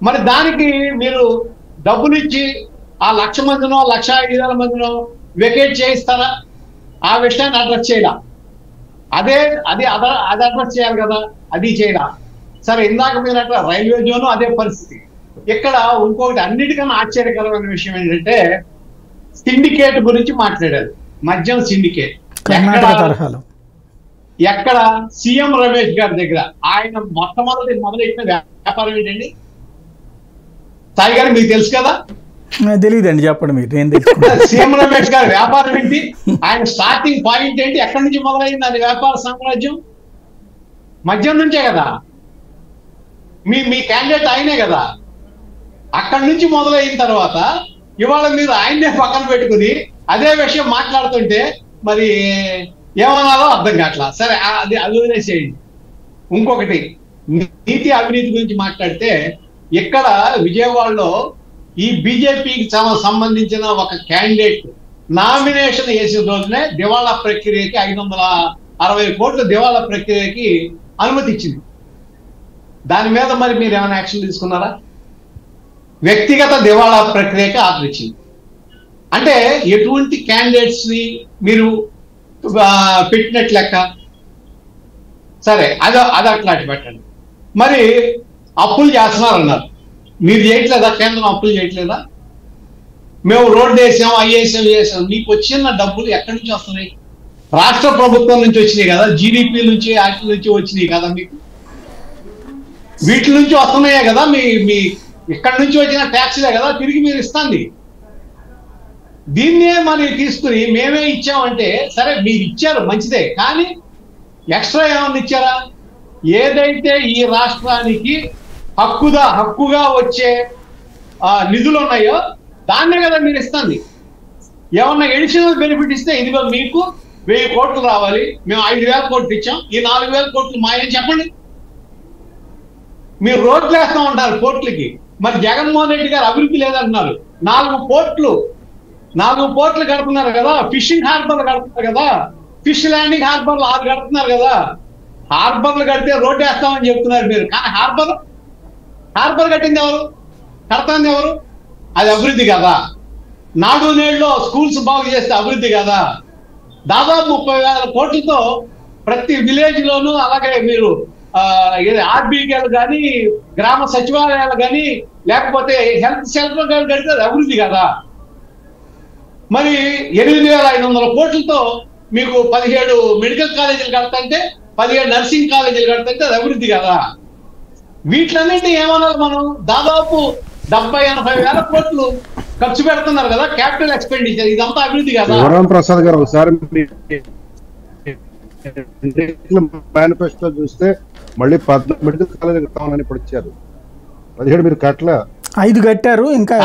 మరి దానికి మీరు డబ్బులు ఇచ్చి ఆ 1,00,000 మందినో 1,05,000 మందినో వెకేట్ చేయిస్తారా? ఆ విషయాన్ని అడ్రస్ చేయాల. అది అడ్రస్ చేయాలి కదా, అది చేయాల. సరే, ఇందాక మీరు అట్లా రైల్వే జోను అదే పరిస్థితి. ఇక్కడ ఇంకొకటి అన్నిటికన్నా ఆశ్చర్యకరమైన విషయం ఏంటంటే సిండికేట్ గురించి మాట్లాడారు. మద్యం సిండికేట్ ఎక్కడ? సీఎం రమేష్ గారి దగ్గర. ఆయన మొట్టమొదటి మొదలెట్టిన వ్యాపారం ఏంటండి సాయి గారు? మీకు తెలుసు కదా, తెలియదండి, చెప్పండి మీరు. నేను తెలుసుకున్నాను. సీఎం రమేష్ గారి వ్యాపారం ఏంటి, ఆయన స్టార్టింగ్ పాయింట్ ఏంటి, ఎక్కడి నుంచి మొదలైంది అది వ్యాపార సామ్రాజ్యం? మద్యం నుంచే కదా. మీ క్యాండిడేట్ ఆయనే కదా. అక్కడి నుంచి మొదలైన తర్వాత ఇవాళ మీరు ఆయన్నే పక్కన పెట్టుకుని అదే విషయం మాట్లాడుతుంటే మరి ఏమన్నారో అర్థం కావట్లా. సరే, అది వదిలేసేయండి. ఇంకొకటి, నీతి అవినీతి గురించి మాట్లాడితే ఇక్కడ విజయవాడలో ఈ బీజేపీకి సంబంధించిన ఒక క్యాండిడేట్ నామినేషన్ వేసిన రోజునే దివాళా ప్రక్రియకి 560 కోట్ల దివాళా ప్రక్రియకి అనుమతి ఇచ్చింది. దాని మీద మరి మీరు ఏమైనా యాక్షన్ తీసుకున్నారా? వ్యక్తిగత దివాళా ప్రక్రియకి ఆర్డర్ ఇచ్చింది. అంటే ఎటువంటి క్యాండిడేట్స్ ని మీరు పెట్టినట్లు లెక్క. సరే, అది అట్లాంటి పెట్టండి. మరి అప్పులు చేస్తున్నారన్నారు, మీరు చేయట్లేదా? కేంద్రం అప్పులు చేయట్లేదా? మేము రోడ్డు వేసాం, ఐఏసాం, చేసాం. మీకు వచ్చిన డబ్బులు ఎక్కడి నుంచి వస్తున్నాయి? రాష్ట్ర ప్రభుత్వం నుంచి వచ్చినాయి కదా, జీడిపి నుంచి వాటి నుంచి వచ్చినాయి కదా. మీకు వీటి నుంచి వస్తున్నాయే కదా. మీ ఇక్కడి నుంచి వచ్చిన ట్యాక్స్లే కదా తిరిగి మీరు ఇస్తుంది. దీన్నే మరి తీసుకుని మేమే ఇచ్చామంటే సరే, మీరు ఇచ్చారు మంచిదే, కానీ ఎక్స్ట్రా ఏమన్నా ఇచ్చారా? ఏదైతే ఈ రాష్ట్రానికి హక్కుగా వచ్చే నిధులు ఉన్నాయో దాన్నే కదా మీరు ఇస్తుంది. ఏమన్నా ఎడిషనల్ బెనిఫిట్ ఇస్తే ఇదిగో మీకు 1000 కోట్లు రావాలి, మేము 5000 కోట్లు ఇచ్చాం, ఈ 4000 కోట్లు మాయని చెప్పండి. మీరు రోడ్లు వేస్తా ఉంటారు పోర్ట్లకి. మరి జగన్మోహన్ రెడ్డి గారు అభివృద్ధి లేదంటున్నారు. 4 పోర్ట్లు కడుతున్నారు కదా, ఫిషింగ్ హార్బర్లు కడుతున్నారు కదా, ఫిష్ ల్యాండింగ్ హార్బర్లు 6 కడుతున్నారు కదా. హార్బర్లు కడితే రోడ్డు వేస్తామని చెప్తున్నారు మీరు, కానీ హార్బర్ కట్టింది ఎవరు? కడతాంది ఎవరు? అది అభివృద్ధి కదా. నాడు నేడులో స్కూల్స్ బాగు చేస్తే అభివృద్ధి కదా. దాదాపు 30,000 కోట్లతో ప్రతి విలేజ్ లోనూ, అలాగే మీరు ఆర్బీకేలు కానీ, గ్రామ సచివాలయాలు కానీ, లేకపోతే హెల్త్ సెంటర్ కానీ కడితే అది అభివృద్ధి కదా. మరి 8,500 కోట్లతో మీకు 17 మెడికల్ కాలేజీలు కడతంటే, 17 నర్సింగ్ కాలేజీలు కడతంటే అది అభివృద్ధి కదా. వీటిలన్నింటినీ ఏమన్నారు మనం? దాదాపు 70-80,000 కోట్లు ఖర్చు పెడుతున్నారు కదా, క్యాపిటల్ ఎక్స్పెండిచర్. ఇదంతా అభివృద్ధి కదా. ప్రసాద్ గారు ఒకసారి మేనిఫెస్టో చూస్తే మళ్ళీ 14 మెడికల్ కాలేజీ కట్టామని ఇప్పుడు ఇచ్చారు. 17 మీరు కట్టలే, 5 కట్టారు, ఇంకా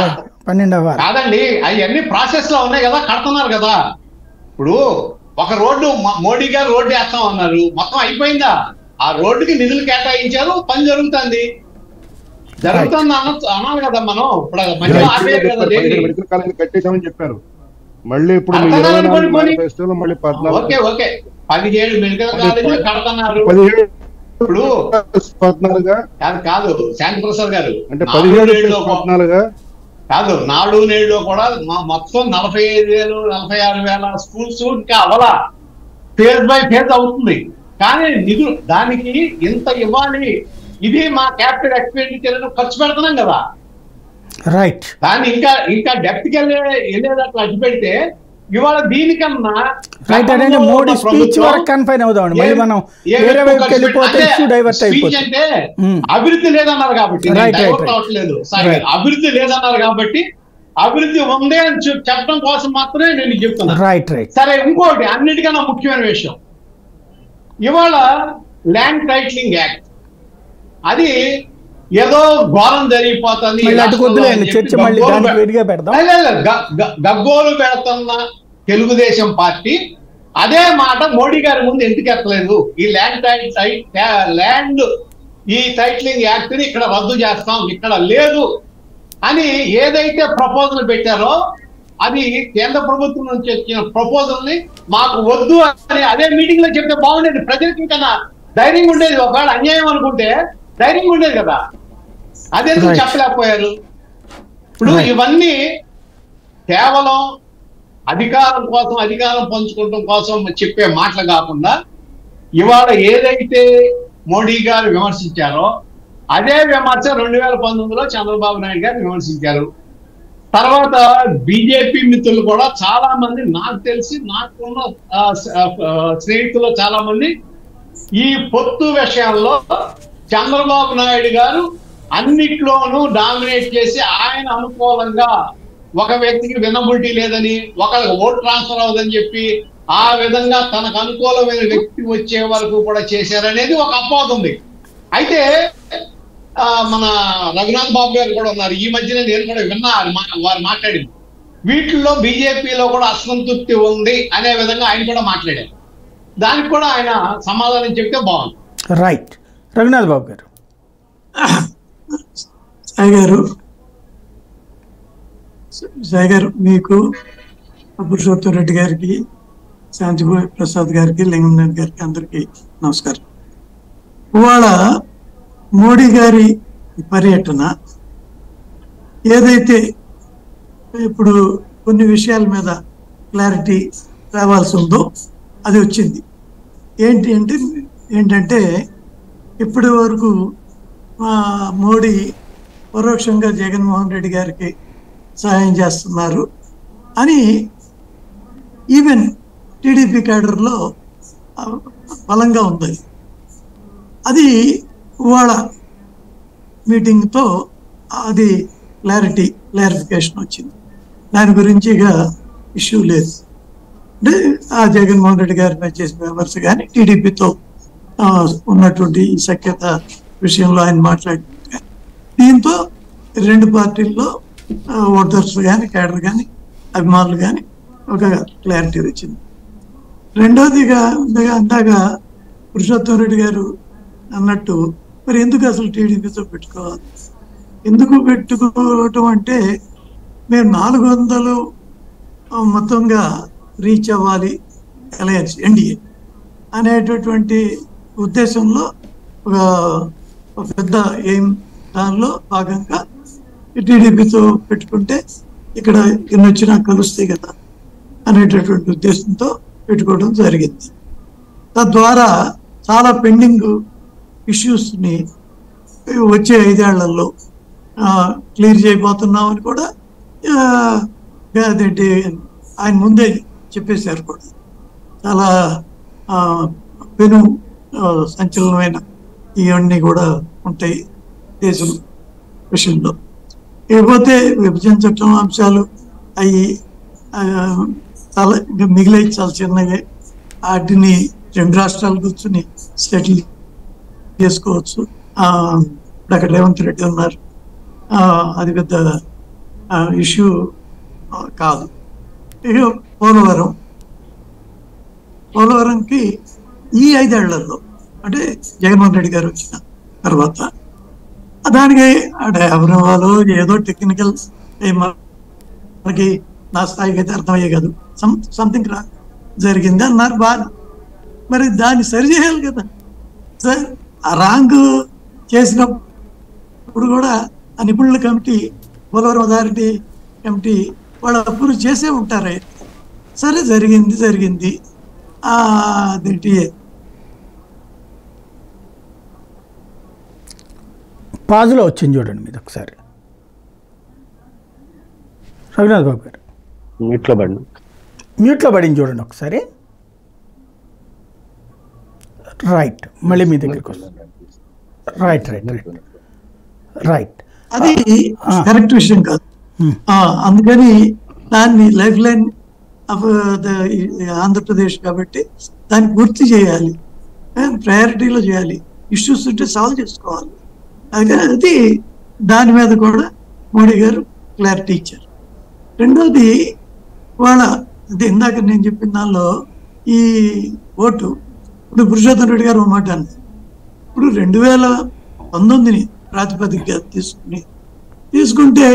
12 అవ్వాలి. కాదండి, అవన్నీ ప్రాసెస్ లో ఉన్నాయి కదా, కడుతున్నారు కదా. ఇప్పుడు ఒక రోడ్డు మోడీ గారు రోడ్డు వేస్తాం అన్నారు, మొత్తం అయిపోయిందా? ఆ రోడ్డుకి నిధులు కేటాయించారు, పని జరుగుతుంది అన్నారు కదా. మనం ఇప్పుడు మెడికల్ కాలేజీ కట్టేసామని చెప్పారు. మళ్ళీ ఇప్పుడు ఓకే 17 మెడికల్ కాలేజీలు కడుతున్నారు. ఇప్పుడు 14గా కాదు శాంతిప్రసాద్ గారు, అంటే 17 కాదు, నాడు నేడులో కూడా మొత్తం 45,000 46,000 స్కూల్స్ ఇంకా అవలా, ఫేజ్ బై ఫేజ్ అవుతుంది. కానీ నిధులు దానికి ఇంత ఇవ్వాలి, ఇది మా క్యాపిటల్ ఎక్స్పెండిచర్ ఖర్చు పెడుతున్నాం కదా. రైట్. దాన్ని ఇంకా డెప్త్కి వెళ్ళేటట్లు అడ్డు పెడితే ఇవాళ దీనికన్నా మోడీ స్పీచ్ వరకు కన్ఫైన్ అవుదామండి. మళ్ళీ మనం వేరే వైపుకి వెళ్ళిపోతే ఇష్యూ డైవర్ట్ అయిపోతుంది. అంటే అభివృద్ధి లేదన్నారు కాబట్టి, అభివృద్ధి లేదన్నారు కాబట్టి అభివృద్ధి ఉంది అని చెప్పడం కోసం మాత్రమే నేను చెప్తున్నా. రైట్. సరే, ఇంకోటి అన్నిటికన్నా ముఖ్యమైన విషయం, ఇవాళ ల్యాండ్ టైటిలింగ్ యాక్ట్ అది ఏదో ఘోరం జరిగిపోతుంది, గగ్గోలు పెడుతున్న తెలుగుదేశం పార్టీ అదే మాట మోడీ గారి ముందు ఎందుకు ఎత్తలేదు? ఈ ఈ టైటిలింగ్ యాక్ట్ ని ఇక్కడ రద్దు చేస్తాం, ఇక్కడ లేదు అని ఏదైతే ప్రపోజల్ పెట్టారో అది కేంద్ర ప్రభుత్వం నుంచి వచ్చిన ప్రపోజల్ ని మాకు వద్దు అని అదే మీటింగ్ లో చెప్తే బాగుండేది. ప్రజలకి ఇంకా ధైర్యంగా ఉండేది. ఒకవేళ అన్యాయం అనుకుంటే ధైర్యంగా ఉండేది కదా. అదెందుకు చెప్పలేకపోయారు? ఇప్పుడు ఇవన్నీ కేవలం అధికారం కోసం, అధికారం పంచుకోవడం కోసం చెప్పే మాటలు కాకుండా ఇవాళ ఏదైతే మోడీ గారు విమర్శించారో అదే విమర్శ 2019లో చంద్రబాబు నాయుడు గారు విమర్శించారు. తర్వాత బీజేపీ మిత్రులు కూడా చాలా మంది, నాకు తెలిసి నాకున్న స్నేహితులు చాలా మంది ఈ పొత్తు విషయంలో చంద్రబాబు నాయుడు గారు అన్నిట్లోనూ డామినేట్ చేసి ఆయన అనుకూలంగా ఒక వ్యక్తికి వినబిలిటీ లేదని, ఒకరికి ఓట్ ట్రాన్స్ఫర్ అవ్వదని చెప్పి ఆ విధంగా తనకు అనుకూలమైన వ్యక్తి వచ్చే వరకు కూడా చేశారనేది ఒక అపవాదం ఉంది. అయితే మన రఘునాథ్ బాబు గారు కూడా ఉన్నారు. ఈ మధ్యన నేను కూడా విన్నా వారు మాట్లాడింది. వీటిల్లో బీజేపీలో కూడా అసంతృప్తి ఉంది అనే విధంగా ఆయన కూడా మాట్లాడారు. దానికి కూడా ఆయన సమాధానం చెప్తే బాగుంది. రైట్. రఘునాథ్ బాబు గారు. సాయి గారు మీకు, పురుషోత్తం రెడ్డి గారికి, శాంతి ప్రసాద్ గారికి, లింగంరెడ్డి గారికి అందరికీ నమస్కారం. ఇవాళ మోడీ గారి పర్యటన ఏదైతే ఇప్పుడు కొన్ని విషయాల మీద క్లారిటీ రావాల్సి ఉందో అది వచ్చింది. ఏంటంటే ఇప్పటి వరకు మోడీ పరోక్షంగా జగన్మోహన్ రెడ్డి గారికి సహాయం చేస్తున్నారు అని ఈవెన్ టీడీపీ క్యాడర్లో బలంగా ఉంది. అది ఇవాళ మీటింగ్తో అది క్లారిఫికేషన్ వచ్చింది. దాని గురించి ఇక ఇష్యూ లేదు. అంటే ఆ జగన్మోహన్ రెడ్డి గారి మీద చేసిన విమర్శ కానీ టీడీపీతో ఉన్నటువంటి సఖ్యత విషయంలో ఆయన మాట్లాడినట్టు కానీ దీంతో రెండు పార్టీల్లో ఓటర్స్ కానీ క్యాడర్ కానీ అభిమానులు కానీ ఒక క్లారిటీ వచ్చింది. రెండోదిగా అందాక పురుషోత్తం రెడ్డి గారు అన్నట్టు మరి ఎందుకు అసలు టీడీపీతో పెట్టుకోవాలి, ఎందుకు పెట్టుకోవటం అంటే మేము 400 మొత్తంగా రీచ్ అవ్వాలి అలయన్స్ ఎన్డీఏ అనేటటువంటి ఉద్దేశంలో ఒక పెద్ద ఎయిమ్. దానిలో భాగంగా టీడీపీతో పెట్టుకుంటే ఇక్కడ ఎన్ని వచ్చినా కలుస్తాయి కదా అనేటటువంటి ఉద్దేశంతో పెట్టుకోవడం జరిగింది. తద్వారా చాలా పెండింగ్ ఇష్యూస్ని వచ్చే 5 ఏళ్లలో క్లియర్ చేయబోతున్నామని కూడా అదేంటి ఆయన ముందే చెప్పేశారు. కూడా చాలా పెను సంచలనమైన ఇవన్నీ కూడా ఉంటాయి దేశం విషయంలో. ఇకపోతే విభజన చట్టం అంశాలు అవి చాలా మిగిలిన చాలా చిన్నగా, వాటిని 2 రాష్ట్రాలు కూర్చుని సెటిల్ చేసుకోవచ్చు. ఇప్పుడు అక్కడ రేవంత్ రెడ్డి ఉన్నారు, అది పెద్ద ఇష్యూ కాదు. ఇక పోలవరంకి ఈ 5 ఏళ్లలో అంటే జగన్మోహన్ రెడ్డి గారు వచ్చిన తర్వాత దానికి ఎవరో ఏదో టెక్నికల్ మనకి నా స్థాయికి అయితే అర్థమయ్యే కాదు, సంథింగ్ జరిగింది అన్నారు. బాగా మరి దాన్ని సరిచేయాలి కదా సార్. ఆ రాంగ్ చేసినప్పుడు కూడా ఆ నిపుణుల కమిటీ, పోలవరం అథారిటీ కమిటీ వాళ్ళు అప్రూవ్ చేసే ఉంటారు. సరే జరిగింది అదేంటి పాజులో వచ్చింది చూడండి మీరు ఒకసారి. రఘునాథ్ బాబు గారు మ్యూట్లో పడింది చూడండి ఒకసారి. రైట్, మళ్ళీ మీ దగ్గరికి వస్తుంది. రైట్. అది కరెక్ట్ విషయం కాదు. అందుకని దాన్ని లైఫ్ లైన్ ఆఫ్ ఆంధ్రప్రదేశ్ కాబట్టి దాన్ని పూర్తి చేయాలి, ప్రయారిటీలో చేయాలి, ఇష్యూస్ ఉంటే సాల్వ్ చేసుకోవాలి. అది దాని మీద కూడా మోడీ గారు క్లారిటీ ఇచ్చారు. రెండోది వాళ్ళ అది ఇందాక నేను చెప్పిన దానిలో ఈ ఓటు, ఇప్పుడు పురుషోత్తం రెడ్డి గారు మాట అన్నారు. ఇప్పుడు 2019 ప్రాతిపదికగా తీసుకుంటే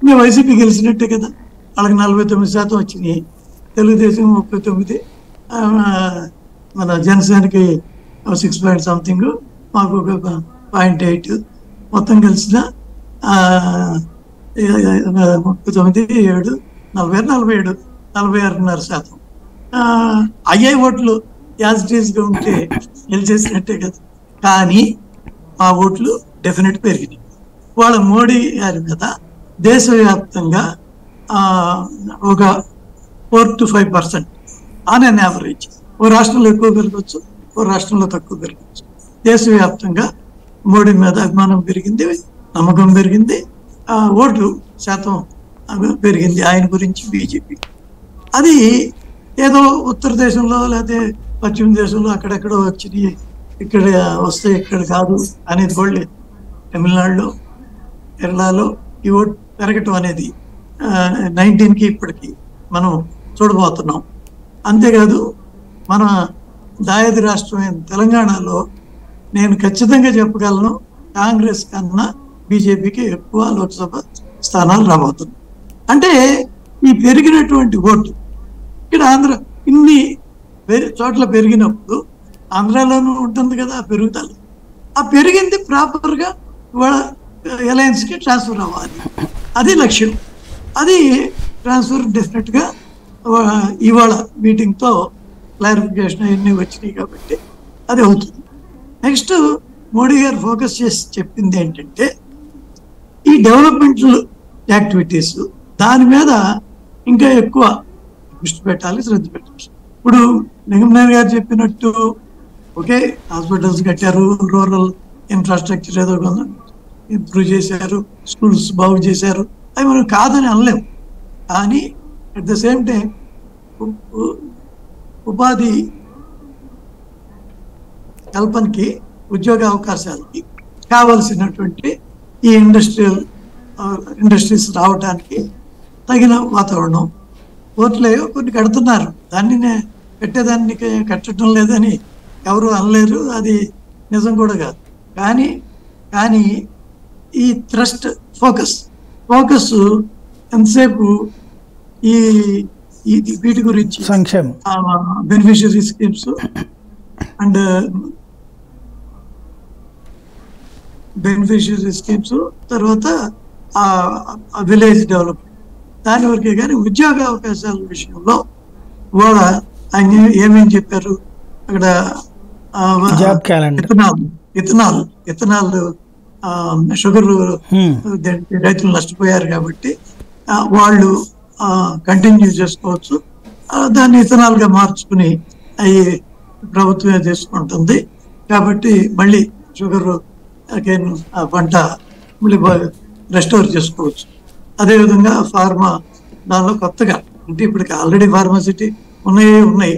మేము వైసీపీ గెలిచినట్టే కదా. వాళ్ళకి 49% వచ్చినాయి, తెలుగుదేశం 39, మన జనసేనకి 6 something, మాకు ఒక 0.8, మొత్తం కలిసిన 39, 7, 46.5%. అయ్యే ఓట్లు యాజిటీస్గా ఉంటే గెలిచేసినట్టే కదా. కానీ ఆ ఓట్లు డెఫినెట్ పెరిగినాయి. వాళ్ళ మోడీ గారి మీద దేశవ్యాప్తంగా ఒక 4 to 5% ఆన్ అన్ యావరేజ్. ఓ రాష్ట్రంలో ఎక్కువ పెరగచ్చు, ఓ రాష్ట్రంలో తక్కువ పెరగచ్చు. దేశవ్యాప్తంగా మోడీ మీద అభిమానం పెరిగింది, నమ్మకం పెరిగింది, ఓటు శాతం పెరిగింది ఆయన గురించి బీజేపీ. అది ఏదో ఉత్తర దేశంలో లేకపోతే పశ్చిమ దేశంలో అక్కడెక్కడో వచ్చినాయి, ఇక్కడ వస్తే ఇక్కడ కాదు అనేది కూడా లేదు. తమిళనాడులో కేరళలో ఈ ఓటు పెరగటం అనేది 19కి ఇప్పటికి మనం చూడబోతున్నాం. అంతేకాదు మన దాయాది రాష్ట్రమైన తెలంగాణలో నేను ఖచ్చితంగా చెప్పగలను, కాంగ్రెస్ కన్నా బీజేపీకి ఎక్కువ లోక్సభ స్థానాలు రాబోతుంది. అంటే ఈ పెరిగినటువంటి ఓటు ఇక్కడ ఆంధ్ర ఇన్ని చోట్ల పెరిగినప్పుడు ఆంధ్రాలోనూ ఉంటుంది కదా ఆ పెరుగుదల. ఆ పెరిగింది ప్రాపర్గా ఇవాళ అలయన్స్కి ట్రాన్స్ఫర్ అవ్వాలి, అది లక్ష్యం. అది ట్రాన్స్ఫర్ డెఫినెట్గా ఇవాళ మీటింగ్తో క్లారిఫికేషన్ అవన్నీ వచ్చినాయి కాబట్టి అది అవుతుంది. నెక్స్ట్ మోడీ గారు ఫోకస్ చేసి చెప్పింది ఏంటంటే ఈ డెవలప్మెంటల్ యాక్టివిటీస్ దాని మీద ఇంకా ఎక్కువ దృష్టి పెట్టాలి, శ్రద్ధ పెట్టాలి. ఇప్పుడు నిగమనేని గారు చెప్పినట్టు ఓకే, హాస్పిటల్స్ కట్టారు, రూరల్ ఇన్ఫ్రాస్ట్రక్చర్ ఏదో ఇంప్రూవ్ చేశారు, స్కూల్స్ బాగు చేశారు, అవి మనం కాదని అనలేము. కానీ అట్ ద సేమ్ టైం ఉపాధి కల్పనకి, ఉద్యోగ అవకాశాలకి కావలసినటువంటి ఈ ఇండస్ట్రీస్ రావడానికి తగిన వాతావరణం. పోర్టులో కొన్ని కడుతున్నారు, దాన్ని కట్టేదాన్ని కట్టడం లేదని ఎవరు అనలేరు, అది నిజం కూడా కాదు. కానీ ఈ థ్రస్ట్ ఫోకస్ ఎంతసేపు ఈ వీటి గురించి సంక్షేమం, బెనిఫిషియరీ స్కీమ్స్ అండ్ తర్వాత విలేజ్ డెవలప్మెంట్ దాని వరకే. కానీ ఉద్యోగ అవకాశాల విషయంలో వాళ్ళ ఆయన ఏమేమి చెప్పారు అక్కడ, ఇథనాల్ షుగర్ రైతులు నష్టపోయారు కాబట్టి వాళ్ళు కంటిన్యూ చేసుకోవచ్చు, దాన్ని ఇథనాల్ గా మార్చుకుని అవి ప్రభుత్వమే తీసుకుంటుంది కాబట్టి మళ్ళీ షుగర్ అగైన్ ఆ పంట మళ్ళీ రెస్టోర్ చేసుకోవచ్చు. అదేవిధంగా ఫార్మా దానిలో కొత్తగా, అంటే ఇప్పటికి ఆల్రెడీ ఫార్మాసిటీ ఉన్నాయి,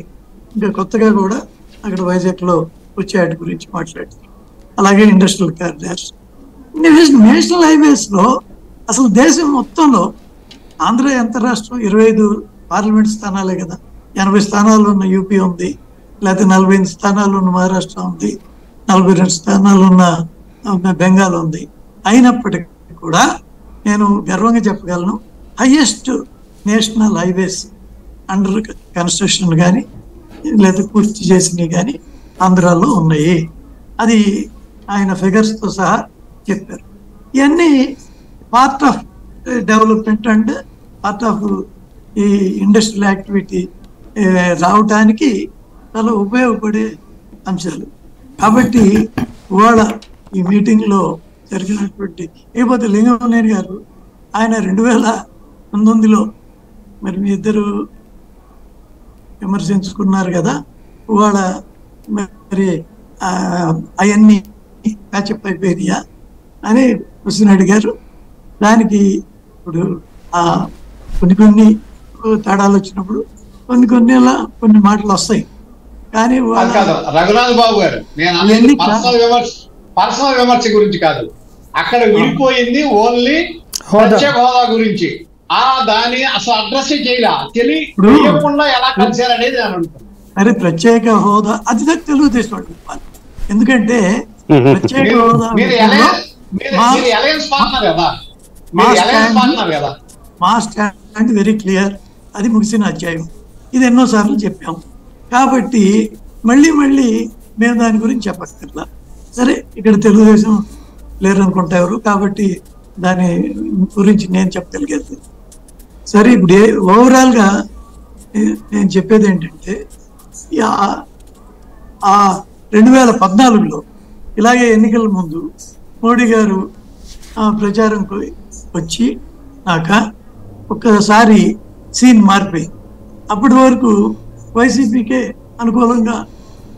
ఇంకా కొత్తగా కూడా అక్కడ వైజాగ్లో వచ్చే వాటి గురించి మాట్లాడుతారు. అలాగే ఇండస్ట్రియల్ కారిడార్స్, నేషనల్ హైవేస్లో అసలు దేశం మొత్తంలో ఆంధ్ర ఎంత రాష్ట్రం, 25 పార్లమెంట్ స్థానాలే కదా, 80 స్థానాలు ఉన్న యూపీ ఉంది, లేకపోతే 45 స్థానాలు ఉన్న మహారాష్ట్ర ఉంది, 42 స్థానాలు ఉన్న బెంగాల్ ఉంది. అయినప్పటికీ కూడా నేను గర్వంగా చెప్పగలను, highest national highways under construction కానీ లేదా పూర్తి చేసినవి కానీ ఆంధ్రాలో ఉన్నాయి. అది ఆయన ఫిగర్స్తో సహా చెప్పారు. ఇవన్నీ part of development and part of ఈ ఇండస్ట్రియల్ యాక్టివిటీ రావటానికి చాలా ఉపయోగపడే అంశాలు. కాబట్టి ఇవాళ ఈ మీటింగ్లో జరిగినటువంటి లేకపోతే లింగమనేని గారు ఆయన 2019లో మరి మీ ఇద్దరు విమర్శించుకున్నారు కదా, ఇవాళ మరి అవన్నీ ప్యాచప్ అయిపోయినాయా అని క్వశ్చన్ అడిగారు. దానికి ఇప్పుడు కొన్ని తేడాలు వచ్చినప్పుడు కొన్ని మాటలు వస్తాయి. కానీ రఘునాథ్ బాబు గారు, నేను పర్సనల్ విమర్శ గురించి కాదు, అక్కడ విడిపోయింది ఓన్లీ ప్రత్యేక హోదా గురించి. దాన్ని అసలు అడ్రస్ తెలియకుండా ఎలా కలిసారు అనేది నేను అనుకుంటున్నాను. అరే ప్రత్యేక హోదా అది తెలుగుదేశం చెప్పాలి, ఎందుకంటే ప్రత్యేక హోదా మా స్టాండ్ వెరీ క్లియర్, అది ముగిసిన అధ్యాయం, ఇది ఎన్నోసార్లు చెప్పాము. కాబట్టి మళ్ళీ మేము దాని గురించి చెప్పక్కర్లా. సరే ఇక్కడ తెలుగుదేశం లేరు అనుకుంటా ఎవరు, కాబట్టి దాని గురించి నేను చెప్పగలిగేది. సరే ఇప్పుడు ఓవరాల్గా నేను చెప్పేది ఏంటంటే 2014లో ఇలాగే ఎన్నికల ముందు మోడీ గారు ప్రచారంకు వచ్చి ఒక్కసారి సీన్ మారిపోయింది. అప్పటి వరకు వైసీపీకే అనుకూలంగా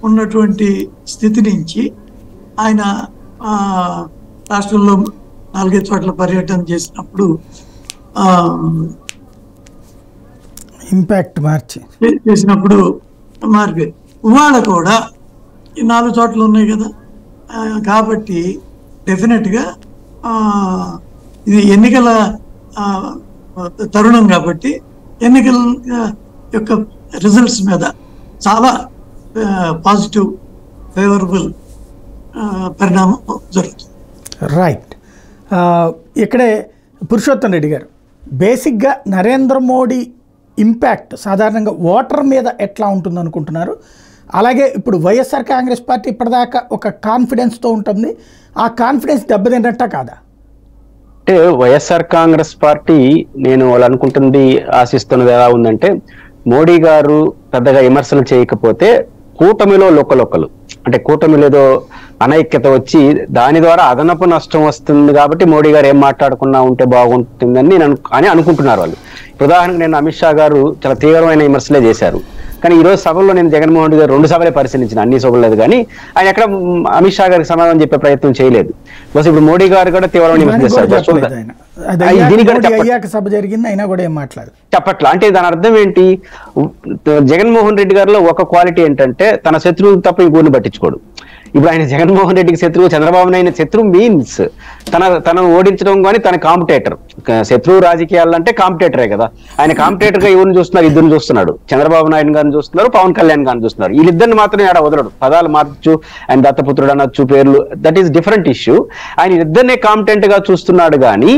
ఉన్నటువంటి స్థితి నుంచి ఆయన రాష్ట్రంలో 4 చోట్ల పర్యటన చేసినప్పుడు ఇంపాక్ట్ మార్చి చేసినప్పుడు మారిపోయి ఇవాళ కూడా ఈ 4 చోట్ల ఉన్నాయి కదా. కాబట్టి డెఫినెట్గా ఇది ఎన్నికల తరుణం కాబట్టి ఎన్నికల యొక్క రిజల్ట్స్ మీద చాలా పాజిటివ్ ఫేవరబుల్ పరిణామం జరుగుతుంది. రైట్. ఇక్కడే పురుషోత్తం రెడ్డి గారు, బేసిక్గా నరేంద్ర మోడీ ఇంపాక్ట్ సాధారణంగా ఓటర్ మీద ఎట్లా ఉంటుంది అనుకుంటున్నారు? అలాగే ఇప్పుడు వైఎస్ఆర్ కాంగ్రెస్ పార్టీ ఇప్పటిదాకా ఒక కాన్ఫిడెన్స్తో ఉంటుంది, ఆ కాన్ఫిడెన్స్ దెబ్బతింటా కాదా? అంటే వైఎస్ఆర్ కాంగ్రెస్ పార్టీ నేను వాళ్ళు అనుకుంటుంది ఆశిస్తున్నది ఎలా ఉందంటే, మోడీ గారు పెద్దగా విమర్శలు చేయకపోతే కూటమిలో లొక్కలొక్కలు, అంటే కూటమిలో ఏదో అనైక్యత వచ్చి దాని ద్వారా అదనపు నష్టం వస్తుంది కాబట్టి మోడీ గారు ఏం మాట్లాడుకున్నా ఉంటే బాగుంటుందని అని అనుకుంటున్నారు వాళ్ళు. ఉదాహరణకు నేను అమిత్ షా గారు చాలా తీవ్రమైన విమర్శలే చేశారు, కానీ ఈ రోజు సభల్లో నేను జగన్మోహన్ రెడ్డి గారు 2 సభలే పరిశీలించిన, అన్ని సభలు లేదు, కానీ ఆయన ఎక్కడ అమిత్ షా గారికి సమాధానం చెప్పే ప్రయత్నం చేయలేదు. బస్ ఇప్పుడు మోడీ గారు కూడా తీవ్రమైన విమర్శ చేశారు. సభ జరిగింది అయినా కూడా ఏం మాట్లాడు చెప్పట్లా. అంటే దాని అర్థం ఏంటి? జగన్మోహన్ రెడ్డి గారిలో ఒక క్వాలిటీ ఏంటంటే తన శత్రువులు తప్ప ఇంకోరిని పట్టించుకోడు. ఇప్పుడు ఆయన జగన్మోహన్ రెడ్డికి శత్రువు, చంద్రబాబు నాయుడు శత్రువు మీన్స్ తనను ఓడించడం, కానీ తన కాంపిటేటర్. శత్రువు రాజకీయాలు అంటే కాంపిటేటరే కదా. ఆయన కాంపిటేటర్ గా ఎవరిని చూస్తున్నారు? ఇద్దరిని చూస్తున్నాడు, చంద్రబాబు నాయుడు గారిని చూస్తున్నారు, పవన్ కళ్యాణ్ గారిని చూస్తున్నారు. వీళ్ళిద్దరిని మాత్రమే ఆడ వదలడు. పదాలు మార్చు, ఆయన దత్తపుత్రుడు అనొచ్చు, పేర్లు, దట్ ఈస్ డిఫరెంట్ ఇష్యూ. ఆయన ఇద్దరినే కాంపిటెంట్ గా చూస్తున్నాడు, కానీ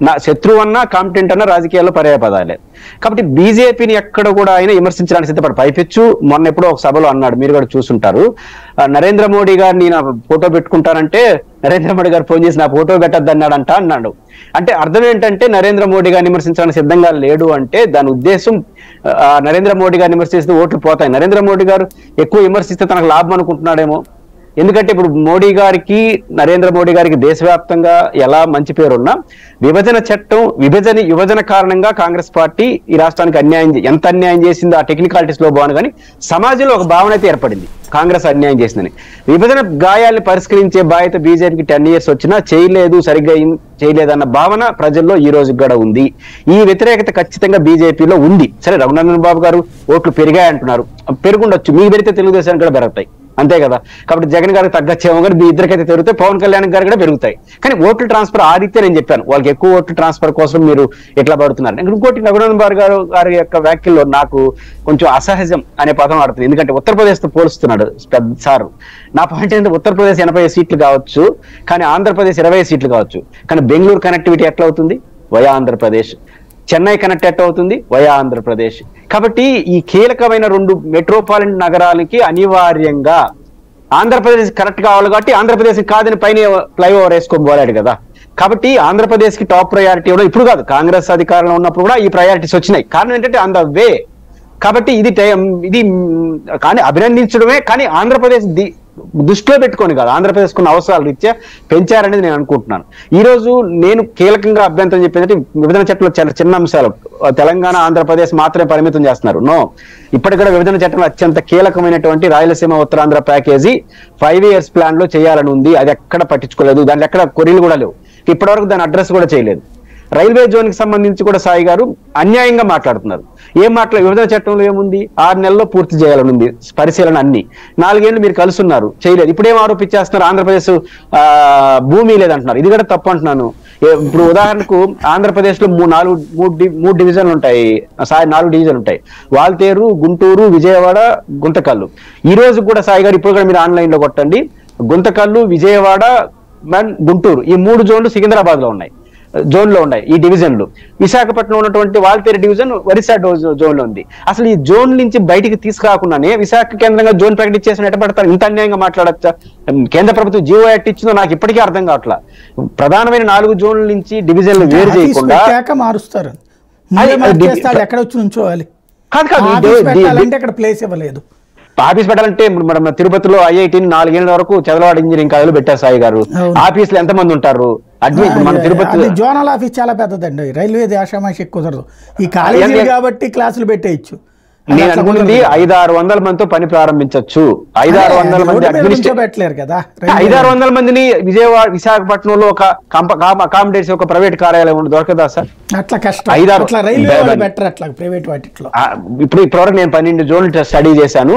నా శత్రువు అన్నా కాంపిటెంట్ అన్నా రాజకీయాల్లో పర్యాయ పదాలే. కాబట్టి బీజేపీని ఎక్కడ కూడా ఆయన విమర్శించడానికి సిద్ధపడు. పైపెచ్చు మొన్న ఎప్పుడో ఒక సభలో అన్నాడు, మీరు కూడా చూసుంటారు, నరేంద్ర మోడీ గారిని నా ఫోటో పెట్టుకుంటానంటే నరేంద్ర మోడీ గారు ఫోన్ చేసి నా ఫోటో పెట్టద్దు అన్నాడు. అంటే అర్థం ఏంటంటే నరేంద్ర మోడీ గారిని విమర్శించడానికి సిద్ధంగా లేడు అంటే దాని ఉద్దేశం నరేంద్ర మోడీ గారిని విమర్శిస్తే ఓట్లు పోతాయి, నరేంద్ర మోడీ గారు ఎక్కువ విమర్శిస్తే తనకు లాభం అనుకుంటున్నాడేమో. ఎందుకంటే ఇప్పుడు మోడీ గారికి, నరేంద్ర మోడీ గారికి దేశవ్యాప్తంగా ఎలా మంచి పేరున్నా విభజన చట్టం, విభజన కారణంగా కాంగ్రెస్ పార్టీ ఈ రాష్ట్రానికి ఎంత అన్యాయం చేసిందో ఆ టెక్నికాలిటీస్ లో బాగుంది, కానీ సమాజంలో ఒక భావన అయితే ఏర్పడింది కాంగ్రెస్ అన్యాయం చేసిందని. విభజన గాయాల్ని పరిష్కరించే బాధ్యత బీజేపీకి 10 years వచ్చినా సరిగ్గా చేయలేదన్న భావన ప్రజల్లో ఈ రోజు కూడా ఉంది. ఈ వ్యతిరేకత ఖచ్చితంగా బీజేపీలో ఉంది. సరే, రఘునందన్ బాబు గారు ఓట్లు పెరిగాయంటున్నారు, పెరుగుండొచ్చు, మీకు పెరిగితే తెలుగుదేశానికి కూడా పెరుగుతాయి, అంతే కదా. కాబట్టి జగన్ గారికి తగ్గచ్చేమో, కానీ మీ ఇద్దరికైతే పెరుగుతాయి, పవన్ కళ్యాణ్ గారు కూడా పెరుగుతాయి. కానీ ఓట్లు ట్రాన్స్ఫర్ ఆదిత్య నేను చెప్పాను, వాళ్ళకి ఎక్కువ ఓట్లు ట్రాన్స్ఫర్ కోసం మీరు ఎట్లా పడుతున్నారు. ఇంకోటి రఘునందన్ బాబు గారి యొక్క వ్యాఖ్యల్లో నాకు కొంచెం అసహజం అనే పదం ఆడుతుంది. ఎందుకంటే ఉత్తరప్రదేశ్ తో పోలుస్తున్నాడు పెద్ద సార్. నా పాయింట్ ఏంటంటే ఉత్తరప్రదేశ్ 80 సీట్లు కావచ్చు, కానీ ఆంధ్రప్రదేశ్ 20 సీట్లు కావచ్చు, కానీ బెంగళూరు కనెక్టివిటీ ఎట్లా అవుతుంది? వయా ఆంధ్రప్రదేశ్. చెన్నై కనెక్ట్ ఎట్లా అవుతుంది? వయా ఆంధ్రప్రదేశ్. కాబట్టి ఈ కీలకమైన 2 మెట్రోపాలిటన్ నగరాలకి అనివార్యంగా ఆంధ్రప్రదేశ్ కరెక్ట్ కావాలి, కాబట్టి ఆంధ్రప్రదేశ్ కాదని పైన ఫ్లైఓవర్ వేసుకొని పోలాడు కదా. కాబట్టి ఆంధ్రప్రదేశ్ కి టాప్ ప్రయారిటీ ఇవ్వడం ఇప్పుడు కాదు, కాంగ్రెస్ అధికారంలో ఉన్నప్పుడు కూడా ఈ ప్రయారిటీస్ వచ్చినాయి. కారణం ఏంటంటే ఆన్ ద వే. కాబట్టి ఇది కానీ అభినందించడమే, కానీ ఆంధ్రప్రదేశ్ దృష్టిలో పెట్టుకొని కాదు, ఆంధ్రప్రదేశ్ కొన్ని అవసరాలు రీత్యా పెంచారనేది నేను అనుకుంటున్నాను. ఈ రోజు నేను కీలకంగా అభ్యంతరం చెప్పేది విభజన చట్టంలో చాలా చిన్న అంశాలు, తెలంగాణ ఆంధ్రప్రదేశ్ మాత్రమే పరిమితం చేస్తున్నారు. నో, ఇప్పటికి కూడా విభజన చట్టంలో అత్యంత కీలకమైనటువంటి Rayalaseema Uttarandhra package 5 years plan లో చేయాలని ఉంది. అది ఎక్కడ పట్టించుకోలేదు, దాంట్లో ఎక్కడ కొరీలు కూడా లేవు, ఇప్పటివరకు దాని అడ్రస్ కూడా చేయలేదు. రైల్వే జోన్ కి సంబంధించి కూడా సాయి గారు అన్యాయంగా మాట్లాడుతున్నారు. విభజన చట్టంలో ఏముంది? 6 నెలల్లో పూర్తి చేయాలని ఉంది పరిశీలన, అన్ని 4 ఏళ్ళు మీరు కలుసున్నారు, చేయలేదు. ఇప్పుడేం ఆరోపించేస్తున్నారు? ఆంధ్రప్రదేశ్ భూమి లేదంటున్నారు. ఇది కూడా తప్పు అంటున్నాను. ఇప్పుడు ఉదాహరణకు ఆంధ్రప్రదేశ్ లో 3 డివిజన్లు ఉంటాయి, 4 డివిజన్లు ఉంటాయి, వాల్తేరు, గుంటూరు, విజయవాడ, గుంతకల్లు. ఈ రోజు కూడా సాయి గారు ఇప్పుడు కూడా మీరు ఆన్లైన్ లో కొట్టండి, గుంతకల్లు, విజయవాడ, గుంటూరు, ఈ 3 జోన్లు సికింద్రాబాద్ లో ఉన్నాయి, ఈ డివిజన్లు. విశాఖపట్నం ఉన్నటువంటి వాల్తేరు డివిజన్ ఒరిస్సా జోన్ లో ఉంది. అసలు ఈ జోన్ నుంచి బయటికి తీసుకురాకుండానే విశాఖ కేంద్రంగా జోన్ ప్రకటించేసిన ఎట్టబడతారు? ఇంత అన్యాయంగా మాట్లాడచ్చా? కేంద్ర ప్రభుత్వం జీవో యాక్ట్ ఇచ్చిందో నాకు ఇప్పటికీ అర్థం కావట్లా. ప్రధానమైన 4 జోన్ల నుంచి డివిజన్లు వేరు చేయకుండా మారుస్తారు. ఎక్కడ వచ్చి ఉంచోవాలి? అక్కడ ప్లేస్ ఇవ్వలేదు. ఆఫీస్ పెట్టాలంటే మన తిరుపతిలో ఐఐటీని 4 ఏళ్ల వరకు చదలవాడ ఇంజనీరింగ్ కాలేజీలో పెట్టారు సాయి గారు. ఆఫీసులు ఎంతమంది ఉంటారు? మన తిరుపతి జోనల్ ఆఫీస్ చాలా పెద్దదండి, రైల్వే ఆషామాషి ఎక్కువ కుదరదు. ఈ కాలేజీ కాబట్టి క్లాసులు పెట్టేయచ్చు. నేను అనుకున్నది 500-600 మందితో పని ప్రారంభించవచ్చు. 500-600 మంది పెట్టలేరు కదా. 500-600 మందిని విశాఖపట్నంలో ఒక అకామిడేట్స్ ఒక ప్రైవేట్ కార్యాలయం దొరకదా సార్? అట్లా కష్టం. అట్లా రైల్వే బెటర్, అట్లా ప్రైవేట్ వాటిలో. ఇప్పటివరకు నేను 12 జోన్లు స్టడీ చేశాను,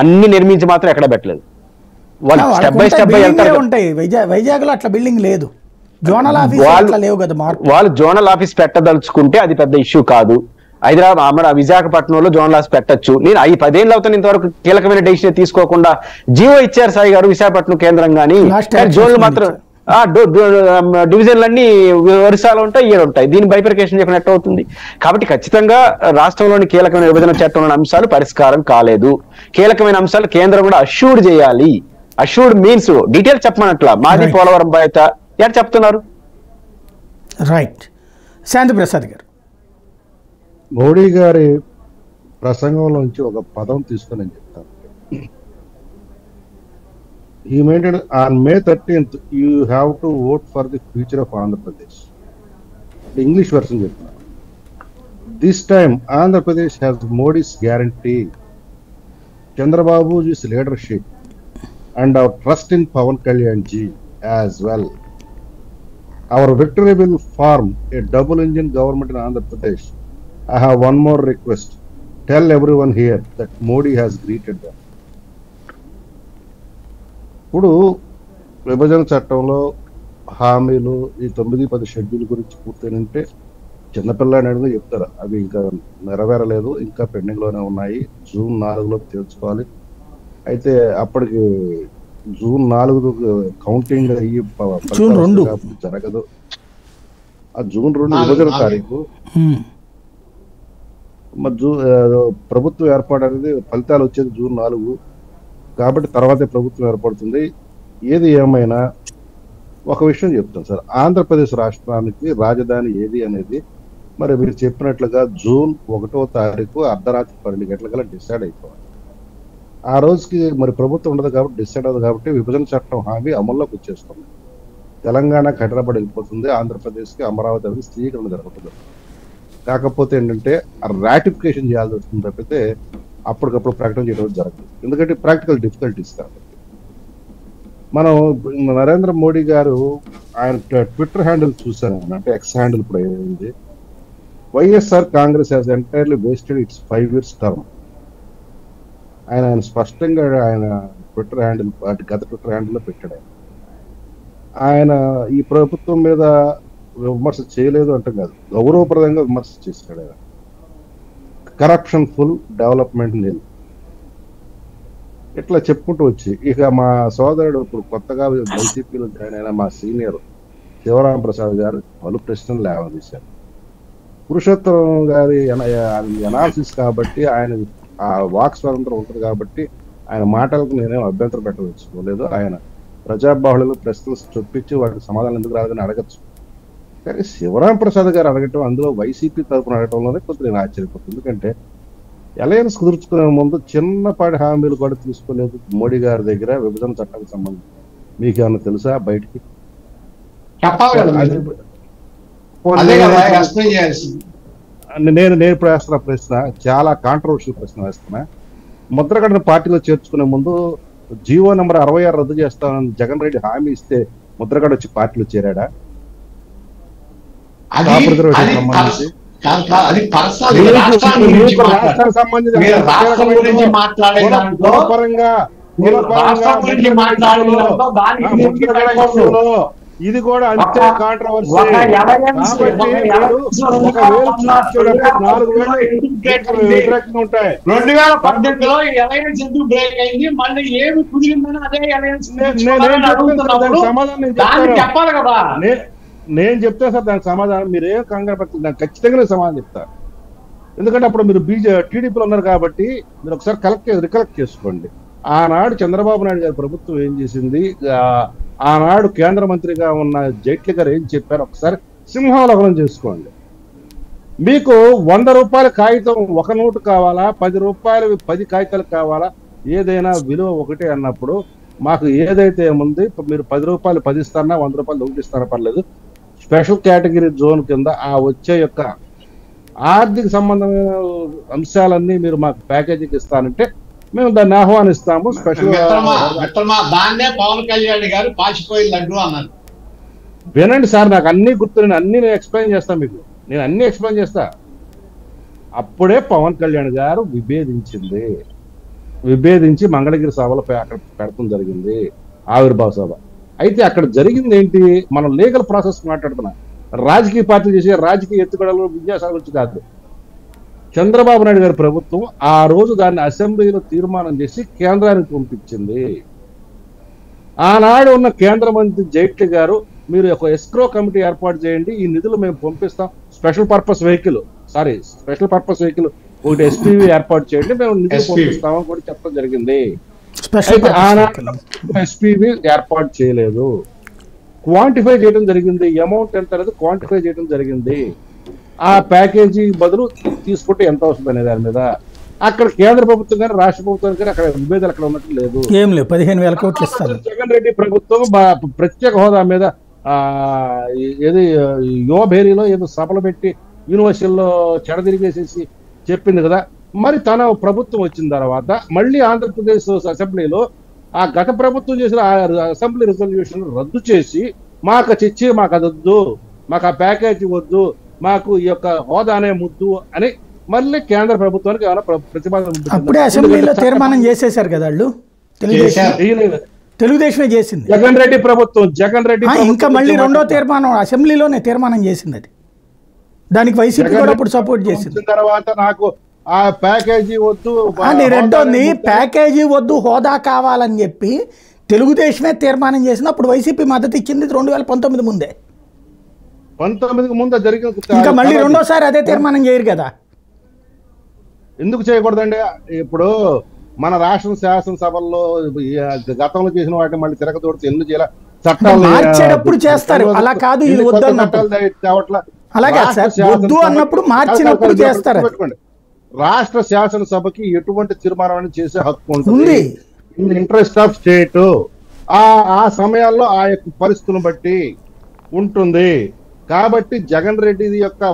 అన్ని నిర్మించి మాత్రం ఎక్కడ పెట్టలేదు. వాళ్ళు స్టెప్ బై స్టెప్ ఉంటాయి. వైజాగ్ లో అట్లా బిల్డింగ్ లేదు, జోనల్ ఆఫీస్ లేవు కదా. వాళ్ళు జోనల్ ఆఫీస్ పెట్టదలుచుకుంటే అది పెద్ద ఇష్యూ కాదు. హైదరాబాద్ విశాఖపట్నంలో జోనల్ ఆఫీస్ పెట్టచ్చు. నేను 10 ఏళ్ళు అవుతాను ఇంతవరకు కీలకమైన డెసిషన్ తీసుకోకుండా. జీవో ఇచ్చారు సాయి గారు విశాఖపట్నం కేంద్రం కానీ, జోన్లు మాత్రం డివిజన్లన్నీ వరుసలో ఉంటాయి, ఇయర్ ఉంటాయి. దీని బైఫర్కేషన్ చెప్పిన ఎట్ట అవుతుంది? కాబట్టి ఖచ్చితంగా రాష్ట్రంలోని కీలకమైన విభజన చట్టంలోని అంశాలు పరిష్కారం కాలేదు. కీలకమైన అంశాలు కేంద్రం కూడా అష్యూర్డ్ చేయాలి. అష్యూర్డ్ మీన్స్ డీటెయిల్స్ చెప్పమన్నట్ల మాది పోలవరం బాధ్యత ఎట్లా చెప్తున్నారు? రైట్. శాంతి ప్రసాద్ గారు, మోడీ గారి ప్రసంగంలోంచి ఒక పదం తీసుకొని నేను చెప్తాను. He maintained on May 13th, you have to vote for the future of Andhra Pradesh. The English version చెప్తున్నాను. This time, Andhra Pradesh has Modi's guarantee, Chandrababu's leadership, and our trust in Pawan Kalyan ji as well. Our victory will form a double-engine government in Andhra Pradesh. I have one more request. Tell everyone here that Modi has greeted them. ఇప్పుడు విభజన చట్టంలో హామీలు ఈ 9-10 schedule గురించి పూర్తయినంటే చిన్నపిల్లని అడిగి చెప్తారు, అవి ఇంకా నెరవేరలేదు, ఇంకా పెండింగ్ లోనే ఉన్నాయి, జూన్ 4లో తెలుసుకోవాలి. అయితే అప్పటికి జూన్ 4 కౌంటింగ్ అయ్యి జరగదు. ఆ జూన్ 2 విభజన తారీఖు ప్రభుత్వం ఏర్పాటు అనేది ఫలితాలు వచ్చేది జూన్ 4 కాబట్టి తర్వాతే ప్రభుత్వం ఏర్పడుతుంది. ఏది ఏమైనా ఒక విషయం చెప్తాను సార్, ఆంధ్రప్రదేశ్ రాష్ట్రానికి రాజధాని ఏది అనేది మరి మీరు చెప్పినట్లుగా జూన్ 1వ తారీఖు అర్ధరాత్రి 12 గంటలకల్లా డిసైడ్ అయిపోవాలి. ఆ రోజుకి మరి ప్రభుత్వం ఉండదు కాబట్టి డిసైడ్ అవ్వదు కాబట్టి విభజన చట్టం హామీ అమల్లోకి వచ్చేస్తుంది. తెలంగాణకి హైదరాబాద్ వెళ్ళిపోతుంది, ఆంధ్రప్రదేశ్కి అమరావతి అనేది స్థిరీకరణ జరుగుతుంది. కాకపోతే ఏంటంటే రాటిఫికేషన్ చేయాల్సి వస్తుంది తప్పితే అప్పటికప్పుడు ప్రకటన చేయడం జరగదు, ఎందుకంటే ప్రాక్టికల్ డిఫికల్టీస్ కాబట్టి. మనం నరేంద్ర మోడీ గారు ఆయన ట్విట్టర్ హ్యాండిల్ చూసాను, అంటే ఎక్స్ హ్యాండిల్ ఇప్పుడు అయింది, YSR Congress has entirely wasted it's 5 years term. ఆయన స్పష్టంగా ఆయన ట్విట్టర్ హ్యాండిల్ గత ట్విట్టర్ హ్యాండిల్లో పెట్టాడు. ఆయన ఈ ప్రభుత్వం మీద విమర్శ చేయలేదు అంటే కాదు, గౌరవప్రదంగా విమర్శ చేశాడు. ఆయన కరప్షన్ ఫుల్, డెవలప్మెంట్ నిల్, ఇట్లా చెప్పుకుంటూ వచ్చి ఇక మా సోదరుడు ఇప్పుడు కొత్తగా వైసీపీలో జాయిన్ అయిన మా సీనియర్ శివరాం ప్రసాద్ గారు పలు ప్రశ్నలు లేవదీశారు. పురుషోత్తం గారి ఎనాలిసిస్ కాబట్టి ఆయన ఆ వాక్ స్వాతంత్రం ఉంటుంది కాబట్టి ఆయన మాటలకు నేనేం అభ్యంతరం పెట్టదలుచుకోలేదు. ఆయన ప్రజాబాహుళ్యంలో ప్రశ్నలు చొప్పించి వాటికి సమాధానం ఎందుకు రాదని అడగచ్చు. కానీ శివరాం ప్రసాద్ గారు అడగటం, అందులో వైసీపీ తరఫున అడగటంలోనే కొంచెం నేను ఆశ్చర్యపోతుంది. ఎందుకంటే అలయన్స్ కుదుర్చుకునే ముందు చిన్నపాటి హామీలు కూడా తీసుకోలేదు మోడీ గారి దగ్గర విభజన చట్టానికి సంబంధించి. మీకేమన్నా తెలుసా బయటికి? నేను ఇప్పుడు వేస్తున్న ప్రశ్న చాలా కాంట్రవర్షియల్ ప్రశ్న వేస్తున్నా. ముద్రగడను పార్టీలో చేర్చుకునే ముందు జీవో నెంబర్ 66 రద్దు చేస్తానని జగన్ రెడ్డి హామీ ఇస్తే ముద్రగడ వచ్చి పార్టీలో చేరాడా? ఇది కూడా అంతే కాంట్రవర్సీ. 2018లో అలయన్స్ ఎందుకు బ్రేక్ అయింది, మళ్ళీ ఏమి కుదిరిందని అదే అలయన్స్ చెప్పాలి కదా. నేను చెప్తా సార్ దానికి సమాధానం, మీరేం కంగారు పడుతుంది, నాకు ఖచ్చితంగా సమాధానం చెప్తా. ఎందుకంటే అప్పుడు మీరు టీడీపీలో ఉన్నారు కాబట్టి మీరు ఒకసారి రికలెక్ట్ చేసుకోండి. ఆనాడు చంద్రబాబు నాయుడు గారి ప్రభుత్వం ఏం చేసింది, ఆనాడు కేంద్ర మంత్రిగా ఉన్న జైట్లీ గారు ఏం చెప్పారు ఒకసారి సింహావలోకనం చేసుకోండి. మీకు 100 రూపాయల కాగితం 1 నోటు కావాలా, 10 రూపాయలు 10 కాగితాలు కావాలా, ఏదైనా విలువ ఒకటే అన్నప్పుడు మాకు ఏదైతే ఏముంది, మీరు 10 రూపాయలు 10 ఇస్తారన్నా 100 రూపాయలు 1 ఇస్తారా పర్లేదు, స్పెషల్ కేటగిరీ జోన్ కింద ఆ వచ్చే యొక్క ఆర్థిక సంబంధమైన అంశాలన్నీ మీరు మాకు ప్యాకేజీకి ఇస్తానంటే మేము దాన్ని ఆహ్వానిస్తాము. స్పెషల్ దాన్నే పవన్ కళ్యాణ్ గారు పాచిపోయి లడ్డు అన్నారు. వినండి సార్, నాకు అన్ని గుర్తు, నేను ఎక్స్ప్లెయిన్ చేస్తాను మీకు, నేను అన్ని ఎక్స్ప్లెయిన్ చేస్తా. అప్పుడే పవన్ కళ్యాణ్ గారు విభేదించి మంగళగిరి సభలో అక్కడ పెడతాం జరిగింది, ఆవిర్భావ సభ. అయితే అక్కడ జరిగింది ఏంటి, మనం లీగల్ ప్రాసెస్ మాట్లాడుతున్నాం. రాజకీయ పార్టీలు చేసే రాజకీయ ఎత్తుగడలు విద్యాశాఖ గురించి కాదు. చంద్రబాబు నాయుడు గారి ప్రభుత్వం ఆ రోజు దాన్ని అసెంబ్లీలో తీర్మానం చేసి కేంద్రానికి పంపించింది. ఆనాడు ఉన్న కేంద్ర మంత్రి జైట్లీ గారు, మీరు ఒక ఎస్క్రో కమిటీ ఏర్పాటు చేయండి, ఈ నిధులు మేము పంపిస్తాం, స్పెషల్ పర్పస్ వెహికల్ ఒకటి ఎస్పీవి ఏర్పాటు చేయండి, మేము నిధులు పంపిస్తామని కూడా చెప్పడం జరిగింది. అయితే ఆనాడు ఎస్పీవి ఏర్పాటు చేయలేదు, క్వాంటిఫై చేయడం జరిగింది, అమౌంట్ ఎంత అనేది క్వాంటిఫై చేయడం జరిగింది. ఆ ప్యాకేజీ బదులు తీసుకుంటే ఎంత వస్తుంది అనే దాని మీద అక్కడ కేంద్ర ప్రభుత్వం కానీ రాష్ట్ర ప్రభుత్వం కానీ అక్కడ విభేదాలు అక్కడ ఉన్నట్టు లేదు. ఏం లేదు, 15,000 కోట్లు ఇస్తారు. జగన్ రెడ్డి ప్రభుత్వం ప్రత్యేక హోదా మీద ఏది యువభేరీలో ఏదో సభలు పెట్టి యూనివర్సిటీల్లో చెడదిరిగేసేసి చెప్పింది కదా. మరి తన ప్రభుత్వం వచ్చిన తర్వాత మళ్ళీ ఆంధ్రప్రదేశ్ అసెంబ్లీలో ఆ గత ప్రభుత్వం చేసిన అసెంబ్లీ రిజల్యూషన్ రద్దు చేసి మాకు చిచ్చి మాకు అది వద్దు, మాకు ఆ ప్యాకేజీ వద్దు, మాకు ఈ యొక్క హోదానే ముద్దు అని మళ్ళీ కేంద్ర ప్రభుత్వానికి ఏమైనా ప్రతిపాదన అప్పుడే అసెంబ్లీలో తీర్మానం చేసేశారు కదా వాళ్ళు. తెలుగుదేశమే చేసింది. జగన్ రెడ్డి ప్రభుత్వం ఇంకా మళ్ళీ రెండో తీర్మానం అసెంబ్లీలోనే తీర్మానం చేసింది. అది దానికి వైసీపీ కూడా అప్పుడు సపోర్ట్ చేసింది. తర్వాత నాకు ఆ ప్యాకేజీ వద్దు అని రెండోది ప్యాకేజీ వద్దు, హోదా కావాలని చెప్పి తెలుగుదేశమే తీర్మానం చేసింది. అప్పుడు వైసీపీ మద్దతు ఇచ్చింది 2019 ముందే. 19 ముందు జరిగిన ఇంకా మళ్ళీ రెండోసారి అదే తీర్మానం చేయరు కదా. ఎందుకు చేయకూడదండి? ఇప్పుడు మన రాష్ట్ర శాసనసభల్లో గతంలో చేసిన వాటిని మళ్ళీ తిరగతోడితే ఎందుకు చేయాలి? చట్టాలు మార్చేటప్పుడు చేస్తారు, అలా కాదు ఇది వద్దు అన్నప్పుడు. అలాగే సార్, వద్దు అన్నప్పుడు మార్చినప్పుడు చేస్తారు. రాష్ట్ర శాసనసభకి ఎటువంటి తీర్మానం చేసే హక్కు ఉంటుంది, ఇన్ ఇంట్రెస్ట్ ఆఫ్ స్టేట్. ఆ సమయాల్లో ఆ యొక్క పరిస్థితులను బట్టి ఉంటుంది. కాబట్టి జగన్ రెడ్డి యొక్క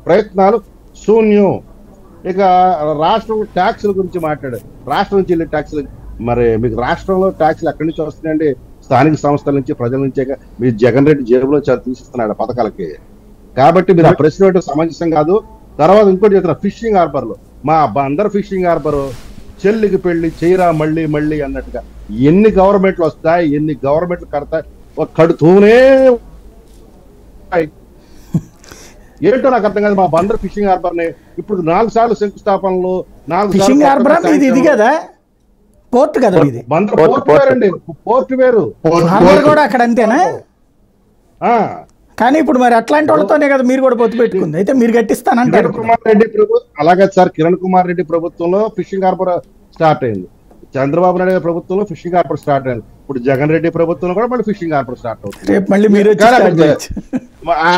ప్రయత్నాలు శూన్యం. ఇక రాష్ట్రం ట్యాక్సుల గురించి మాట్లాడారు. రాష్ట్రం నుంచి వెళ్ళే ట్యాక్సులు, మరి మీకు రాష్ట్రంలో ట్యాక్సులు ఎక్కడి నుంచి వస్తున్నాయండి? స్థానిక సంస్థల నుంచి, ప్రజల నుంచే. మీరు జగన్ రెడ్డి జేబులో చాలా తీసిస్తున్నాడు పథకాలకి. కాబట్టి మీరు ఆ ప్రశ్న వేయడం సమంజసం కాదు. తర్వాత ఇంకోటి చెప్తున్నా, ఫిషింగ్ హార్బర్లో మా అందరు ఫిషింగ్ హార్బర్ చెల్లికి పెళ్లి చేయరా మళ్ళీ మళ్ళీ అన్నట్టుగా ఎన్ని గవర్నమెంట్లు వస్తాయి, ఎన్ని గవర్నమెంట్లు కడతాయి, కడుతూనే ఏంటో నాకు అర్థం కాదు. మా బందర్ ఫిషింగ్ హార్బర్ ని ఇప్పుడు 4 సార్లు శంకుస్థాపనలు, 4 ఫిషింగ్ హార్బర్ ఇది కదా, పోర్ట్ కదా ఇది. బందర్ పోర్ట్ వేరండి, పోర్ట్ వేరు, హార్బర్ కూడా అక్కడ అంతేనా? కానీ ఇప్పుడు మరి అట్లాంటి వాళ్ళతోనే కదా మీరు కూడా పొత్తు పెట్టుకుంది. అయితే మీరు కట్టిస్తానంటారు. అలాగే సార్, కిరణ్ కుమార్ రెడ్డి ప్రభుత్వంలో ఫిషింగ్ హార్బర్ స్టార్ట్ అయింది. చంద్రబాబు నాయుడు ప్రభుత్వంలో ఫిషింగ్ హార్బర్ స్టార్ట్ అయింది. ఇప్పుడు జగన్ రెడ్డి ప్రభుత్వంలో కూడా మళ్ళీ ఫిషింగ్ హార్బర్ స్టార్ట్ అవుతుంది.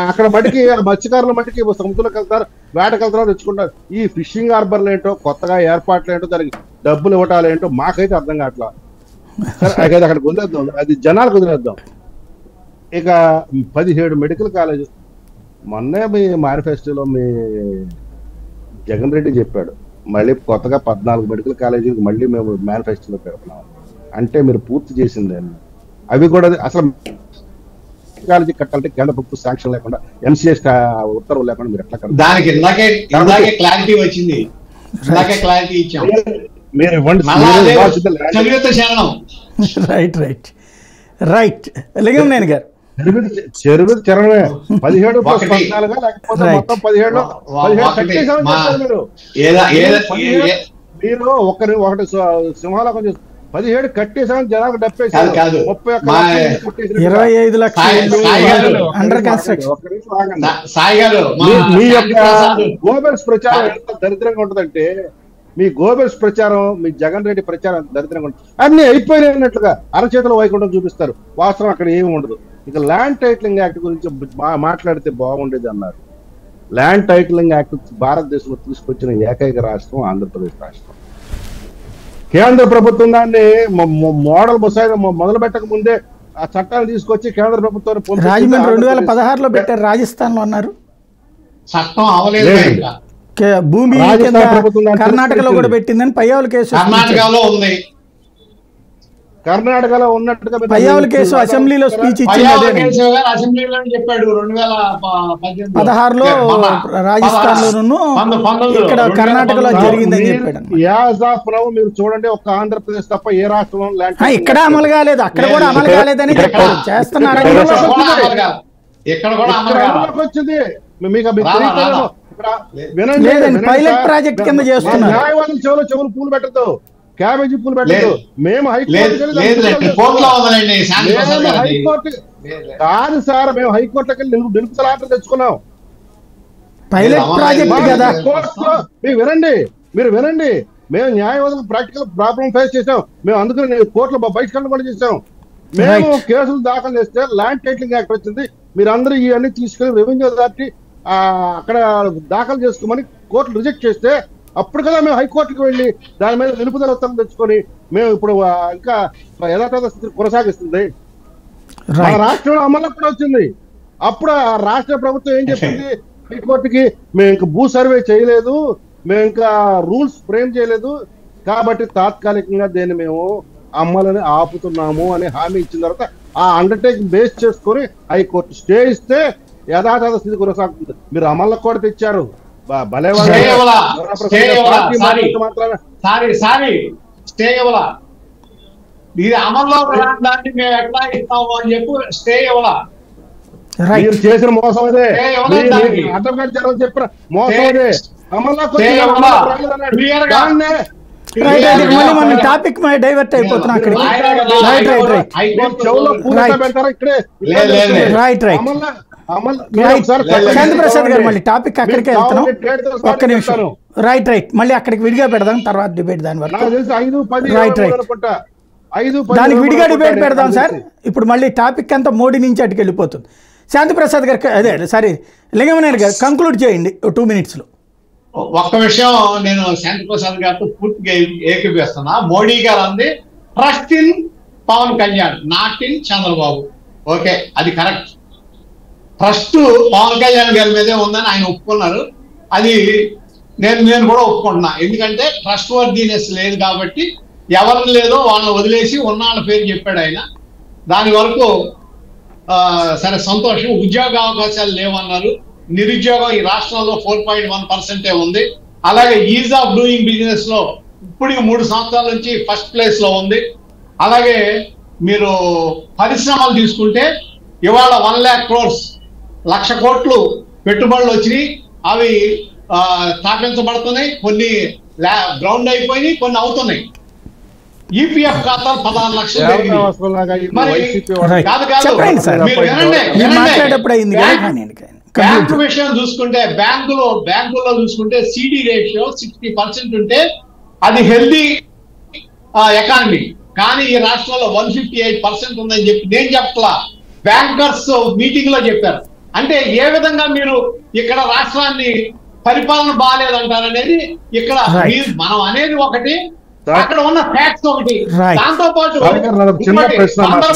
అక్కడ మటుకి మత్స్యకారుల మటుకి సముద్రంలోకి వెళ్తారు, వేటకెళ్తారు, తెచ్చుకుంటారు. ఈ ఫిషింగ్ హార్బర్లు ఏంటో, కొత్తగా ఏర్పాట్లు ఏంటో, దానికి డబ్బులు ఇవ్వటాలు ఏంటో మాకైతే అర్థం కావట్లా. సరే అక్కడ వదిలేద్దాం, అది జనాలకు వదిలేద్దాం. ఇక 17 మెడికల్ కాలేజ్ మొన్నే మీ మేనిఫెస్టోలో మీ జగన్ రెడ్డి చెప్పాడు, మళ్ళీ కొత్తగా 14 మెడికల్ కాలేజీలు మళ్ళీ మేము మేనిఫెస్టోలో పెడుతున్నాం. అంటే మీరు పూర్తి చేసింది అవి కూడా. అసలు కాలేజీ కట్టాలంటే కేంద్ర ప్రభుత్వ శాంక్షన్ లేకుండా, ఎంసీఏ ఉత్తర్వులు లేకుండా మీరు ఎట్లా కట్టాలి? దానికి ఇందాకే క్లారిటీ వచ్చింది, క్లారిటీ ఇచ్చాం. మీరు ఇవ్వండి. రైట్ రైట్ రైట్ లింగంనేని గారు, చెరువు చరణమే 17 + 14 లేకపోతే మొత్తం 17 మీరు ఒకటి సింహాలకం 17 కట్టేసామని జనాలకు డప్పేసారు. 25 లక్షలు అండర్ కన్స్ట్రక్షన్. మీ యొక్క గోబెల్స్ ప్రచారం ఎంత దరిద్రంగా ఉంటుందంటే, మీ గోబెల్స్ ప్రచారం, మీ జగన్ రెడ్డి ప్రచారం దరిద్రంగా ఉంటుంది. అన్ని అయిపోయినాయి అన్నట్లుగా అరచేతుల వైకుంఠం చూపిస్తారు, వాస్తవం అక్కడ ఏమి ఉండదు. ఇక ల్యాండ్ టైటిలింగ్ యాక్ట్ గురించి మాట్లాడితే బాగుండేది అన్నారు. ల్యాండ్ టైటిలింగ్ యాక్ట్ భారతదేశంలో తీసుకొచ్చిన ఏకైక రాష్ట్రం ఆంధ్రప్రదేశ్ రాష్ట్రం. కేంద్ర ప్రభుత్వం దాన్ని మోడల్ ముసాయిదా మొదలు పెట్టక ముందే ఆ చట్టాన్ని తీసుకొచ్చి కేంద్ర ప్రభుత్వాన్ని రాజమండ్రి 2016లో పెట్టారు, రాజస్థాన్ లో అన్నారు. చట్టం అవలేదు లేదు. ఇంకా. భూమి రాజస్థాన్ కింద ప్రభుత్వం దాన్ని కర్ణాటకలో కూడా తీసుకొచ్చింది. పెట్టిందని పయ్యావుల కేసు కర్ణాటకలో ఉంది. కర్ణాటకలో ఉన్నట్టుగా మీరు పయ్యావుల కేసు అసెంబ్లీలో స్పీచ్ ఇచ్చింది పయ్యావుల అదే కేశవ్ గారు అసెంబ్లీలో చెప్పాడు 2018 16లో రాజస్థాన్లోను ఇక్కడ కర్ణాటకలో జరిగిందని చెప్పాడు. యాజ్ ఆఫ్ నౌ మీరు చూడండి, ఒక్క ఆంధ్రప్రదేశ్ తప్ప ఏ రాష్ట్రంలో ల్యాండ్ ఇక్కడ అమలు కాలేదు, అక్కడ కూడా అమలు కాలేదని చెప్పారు. చేస్తున్నారని ఇక్కడ చెప్పారు. కూడా అమలు కాదు. ఇక్కడ కూడా అమలు కాదు. అమలులోకి వచ్చింది. మీకు రాదా, రాదా. ఇక్కడ వినండి, లేదండి, వినండి పైలట్ సార్. ప్రాజెక్ట్ కింద చేస్తున్నారు. న్యాయవాదుల చెవులు పూలు పెట్టదు, క్యాబేజీ పూలు పెట్టదు. లేదు. మేము లేదు కోర్టులో ఉందండి శాంతిప్రసాద్ గారు. హైకోర్టు కాదు సార్, మేము హైకోర్టుకి వెళ్ళి నిలుపుదల ఆర్డర్ తెచ్చుకున్నాం. పైలట్ ప్రాజెక్ట్ కదా. కోర్టులో మీరు వినండి, మేము న్యాయవాదులు ప్రాక్టికల్ ప్రాబ్లం ఫేస్ చేసాం. మేము అందుకని కోర్టులో బహిష్కరణ కూడా చేసాం. మేము కేసులు దాఖలు చేస్తే ల్యాండ్ టైటిలింగ్ యాక్ట్ వచ్చింది. మీరు అందరూ ఇవన్నీ తీసుకెళ్లి రెవెన్యూ అథారిటీ అక్కడ దాఖలు చేసుకోమని కోర్టు రిజెక్ట్ చేస్తే అప్పుడు కదా మేము హైకోర్టుకి వెళ్ళి దాని మీద నిలుపుదల ఉత్తర్వులు తెచ్చుకొని మేము ఇప్పుడు ఇంకా యథాతథ స్థితి కొనసాగిస్తుంది. మన రాష్ట్రంలో అమలు కూడా వచ్చింది. అప్పుడు ఆ రాష్ట్ర ప్రభుత్వం ఏం చెప్పింది హైకోర్టుకి, మేము ఇంకా భూ సర్వే చేయలేదు, మేము ఇంకా రూల్స్ ఫ్రేమ్ చేయలేదు, కాబట్టి తాత్కాలికంగా దీన్ని మేము అమలని ఆపుతున్నాము అని హామీ ఇచ్చిన తర్వాత ఆ అండర్టేకింగ్ బేస్ చేసుకొని హైకోర్టు స్టే ఇస్తే యథాతథ స్థితి కొనసాగుతుంది. మీరు అమలకు కూడా తెచ్చారు. ఇది అమల్లో దాన్ని మేము ఎట్లా ఇస్తాము అని చెప్పి స్టే ఇవ్వాలా. మీరు చేసిన మోసం అదే, అడ్వకేట్ జనరల్ చెప్పిన మోసం అదే. టాపిక్ డైవర్ట్ అయిపోతున్నా అక్కడికి. శాంతిప్రసాద్ గారు మళ్ళీ టాపిక్ అక్కడికే వెళ్తున్నాం. ఒక్క నిమిషం. రైట్ మళ్ళీ అక్కడికి విడిగా పెడదాం, తర్వాత డిబేట్ దాని వరకు. దానికి విడిగా డిబేట్ పెడదాం సార్. ఇప్పుడు మళ్ళీ టాపిక్ అంతా మోడీ నుంచి అటుకు వెళ్ళిపోతుంది. శాంతిప్రసాద్ గారు అదే సారీ లింగమనేని గారు కంక్లూడ్ చేయండి 2 minutes లో. ఒక్క విషయం నేను శాంతిప్రసాద్ గారితో పూర్తిగా ఏకీపిస్తున్నా. మోడీ గారు అంది trust in Pawan Kalyan, not in Chandrababu. Okay, అది కరెక్ట్. ట్రస్ట్ పవన్ కళ్యాణ్ గారి మీదే ఉందని ఆయన ఒప్పుకున్నారు. అది నేను కూడా ఒప్పుకుంటున్నా. ఎందుకంటే ట్రస్ట్ వర్దీనెస్ లేదు కాబట్టి ఎవరు లేదో వాళ్ళని వదిలేసి ఉన్నాళ్ళ పేరు చెప్పాడు ఆయన. దాని వరకు సరే సంతోషం. ఉద్యోగ అవకాశాలు లేవన్నారు. నిరుద్యోగం ఈ రాష్ట్రంలో 4.1% ఉంది. అలాగే ఈజ్ ఆఫ్ డూయింగ్ బిజినెస్ లో ఇప్పుడు 3 సంవత్సరాల నుంచి ఫస్ట్ ప్లేస్ లో ఉంది. అలాగే మీరు పరిశ్రమలు తీసుకుంటే ఇవాళ 1 lakh crores 1,00,000 కోట్లు పెట్టుబడులు వచ్చినాయి. అవి స్థాపించబడుతున్నాయి. కొన్ని గ్రౌండ్ అయిపోయినాయి, కొన్ని అవుతున్నాయి. ఈపీఎఫ్ ఖాతాలు 16 లక్షలు. బ్యాంకు విషయం చూసుకుంటే బ్యాంకులో చూసుకుంటే సిడి రేషియో 60% ఉంటే అది హెల్దీ ఎకానమీ. కానీ ఈ రాష్ట్రంలో 158% ఉందని చెప్పి నేను చెప్పలా, బ్యాంకర్స్ మీటింగ్ లో చెప్పారు. అంటే ఏ విధంగా మీరు ఇక్కడ రాష్ట్రాన్ని పరిపాలన బాగాలేదంటారనేది ఇక్కడ మనం అనేది ఒకటి, అక్కడ ఉన్న ఫ్యాక్ట్స్ ఒకటి. దాంతో పాటు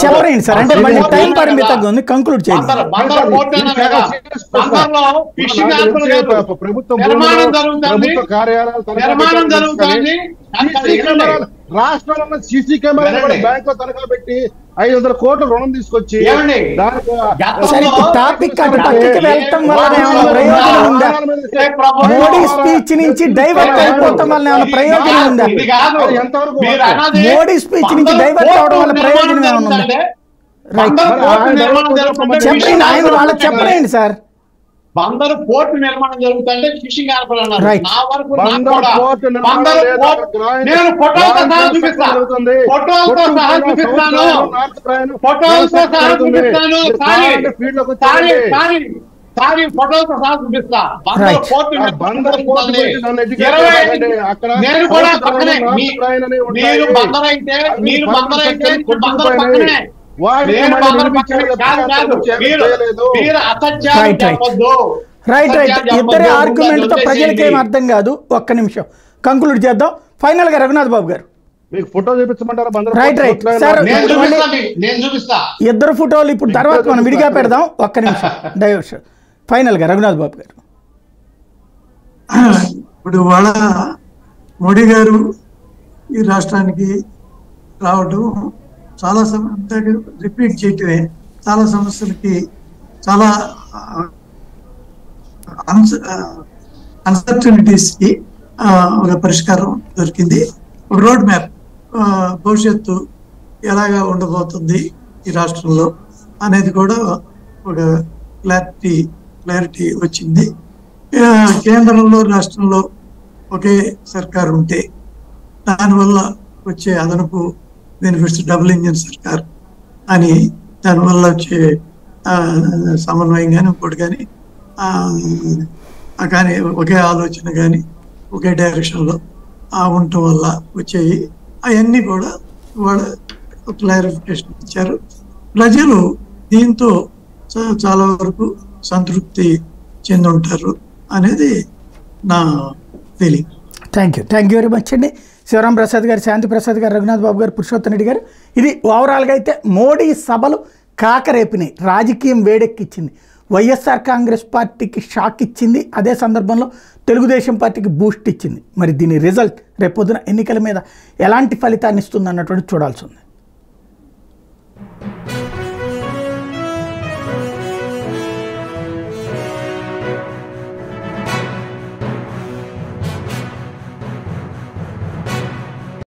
చెప్పండి సార్, అంటే మళ్ళీ టైం పరిమితంగా ఉంది, కంక్లూడ్ చేయండి. నిర్మాణం జరుగుతుంది. రాష్ట్రంలో ఉన్న సీసీ కెమెరా బ్యాంక్ లో తనఖా పెట్టి 500 కోట్ల రుణం తీసుకొచ్చి టాపిక్ అటు పక్కకి వెళ్ళటం వల్ల ఏమైనా ప్రయోజనం ఉందా? మోడీ స్పీచ్ నుంచి డైవర్ట్ అయిపోవటం వల్ల ఏమైనా ప్రయోజనం ఉందా? మోడీ స్పీచ్ నుంచి డైవర్ట్ అవడం వల్ల ప్రయోజనం ఏమైనా ఉందా? చెప్పండి, ఆయన వాళ్ళకి చెప్పండి సార్. బందరు పోర్టు నిర్మాణం జరుగుతుంటే ఫిషింగ్ హార్బర్ అన్నారు. నా వరకు నేను ఫోటోలతో సహా చూపిస్తాను. ఫోటోలతో సహా చూపిస్తా. బందరు పోర్టు నేను కూడా పక్కనే. మీరు బందర్ అయితే బందర్ పక్కనే. రైట్ ఇద్దరే ఆర్గ్యుమెంట్ తో ప్రజలకి ఏం అర్థం కాదు. ఒక్క నిమిషం కంక్లూడ్ చేద్దాం. ఫైనల్ గా రఘునాథ్ బాబు గారు మీకు ఫోటో చూపించమంటారా? రైట్ సార్, ఇద్దరు ఫోటోలు ఇప్పుడు తర్వాత మనం విడిగా పెడదాం. ఒక్క నిమిషం డైవర్షన్. ఫైనల్ గా రఘునాథ్ బాబు గారు ఇప్పుడు వాళ్ళ మోడీ గారు ఈ రాష్ట్రానికి రావడం చాలా రిపీట్ చేయటమే చాలా సమస్యలకి చాలా అన్సర్టనిటీస్ కి ఒక పరిష్కారం దొరికింది. ఒక రోడ్ మ్యాప్, భవిష్యత్తు ఎలాగా ఉండబోతుంది ఈ రాష్ట్రంలో అనేది కూడా ఒక క్లారిటీ వచ్చింది. కేంద్రంలో రాష్ట్రంలో ఒకే సర్కార్ ఉంటే దానివల్ల వచ్చే అదనపు బెనిఫిట్స్ డబుల్ ఇంజిన్ సర్కార్ అని, దానివల్ల వచ్చే సమన్వయం కానీ ఇంకోటి కానీ కానీ ఒకే ఆలోచన కానీ ఒకే డైరెక్షన్లో ఉండటం వల్ల వచ్చాయి. అవన్నీ కూడా వాళ్ళు క్లారిఫికేషన్ ఇచ్చారు. ప్రజలు దీంతో చాలా వరకు సంతృప్తి చెంది ఉంటారు అనేది నా feeling. Thank you very much అండి. శివరాం ప్రసాద్ గారు, శాంతి ప్రసాద్ గారు, రఘునాథ్ బాబు గారు, పురుషోత్తం రెడ్డి గారు. ఇది ఓవరాల్గా అయితే మోడీ సభలు కాకరేపినాయి, రాజకీయం వేడెక్కిచ్చింది, వైఎస్ఆర్ కాంగ్రెస్ పార్టీకి షాక్ ఇచ్చింది, అదే సందర్భంలో తెలుగుదేశం పార్టీకి బూస్ట్ ఇచ్చింది. మరి దీని రిజల్ట్ రేపొద్దున ఎన్నికల మీద ఎలాంటి ఫలితాన్ని ఇస్తుంది అన్నటువంటి చూడాల్సి ఉంది.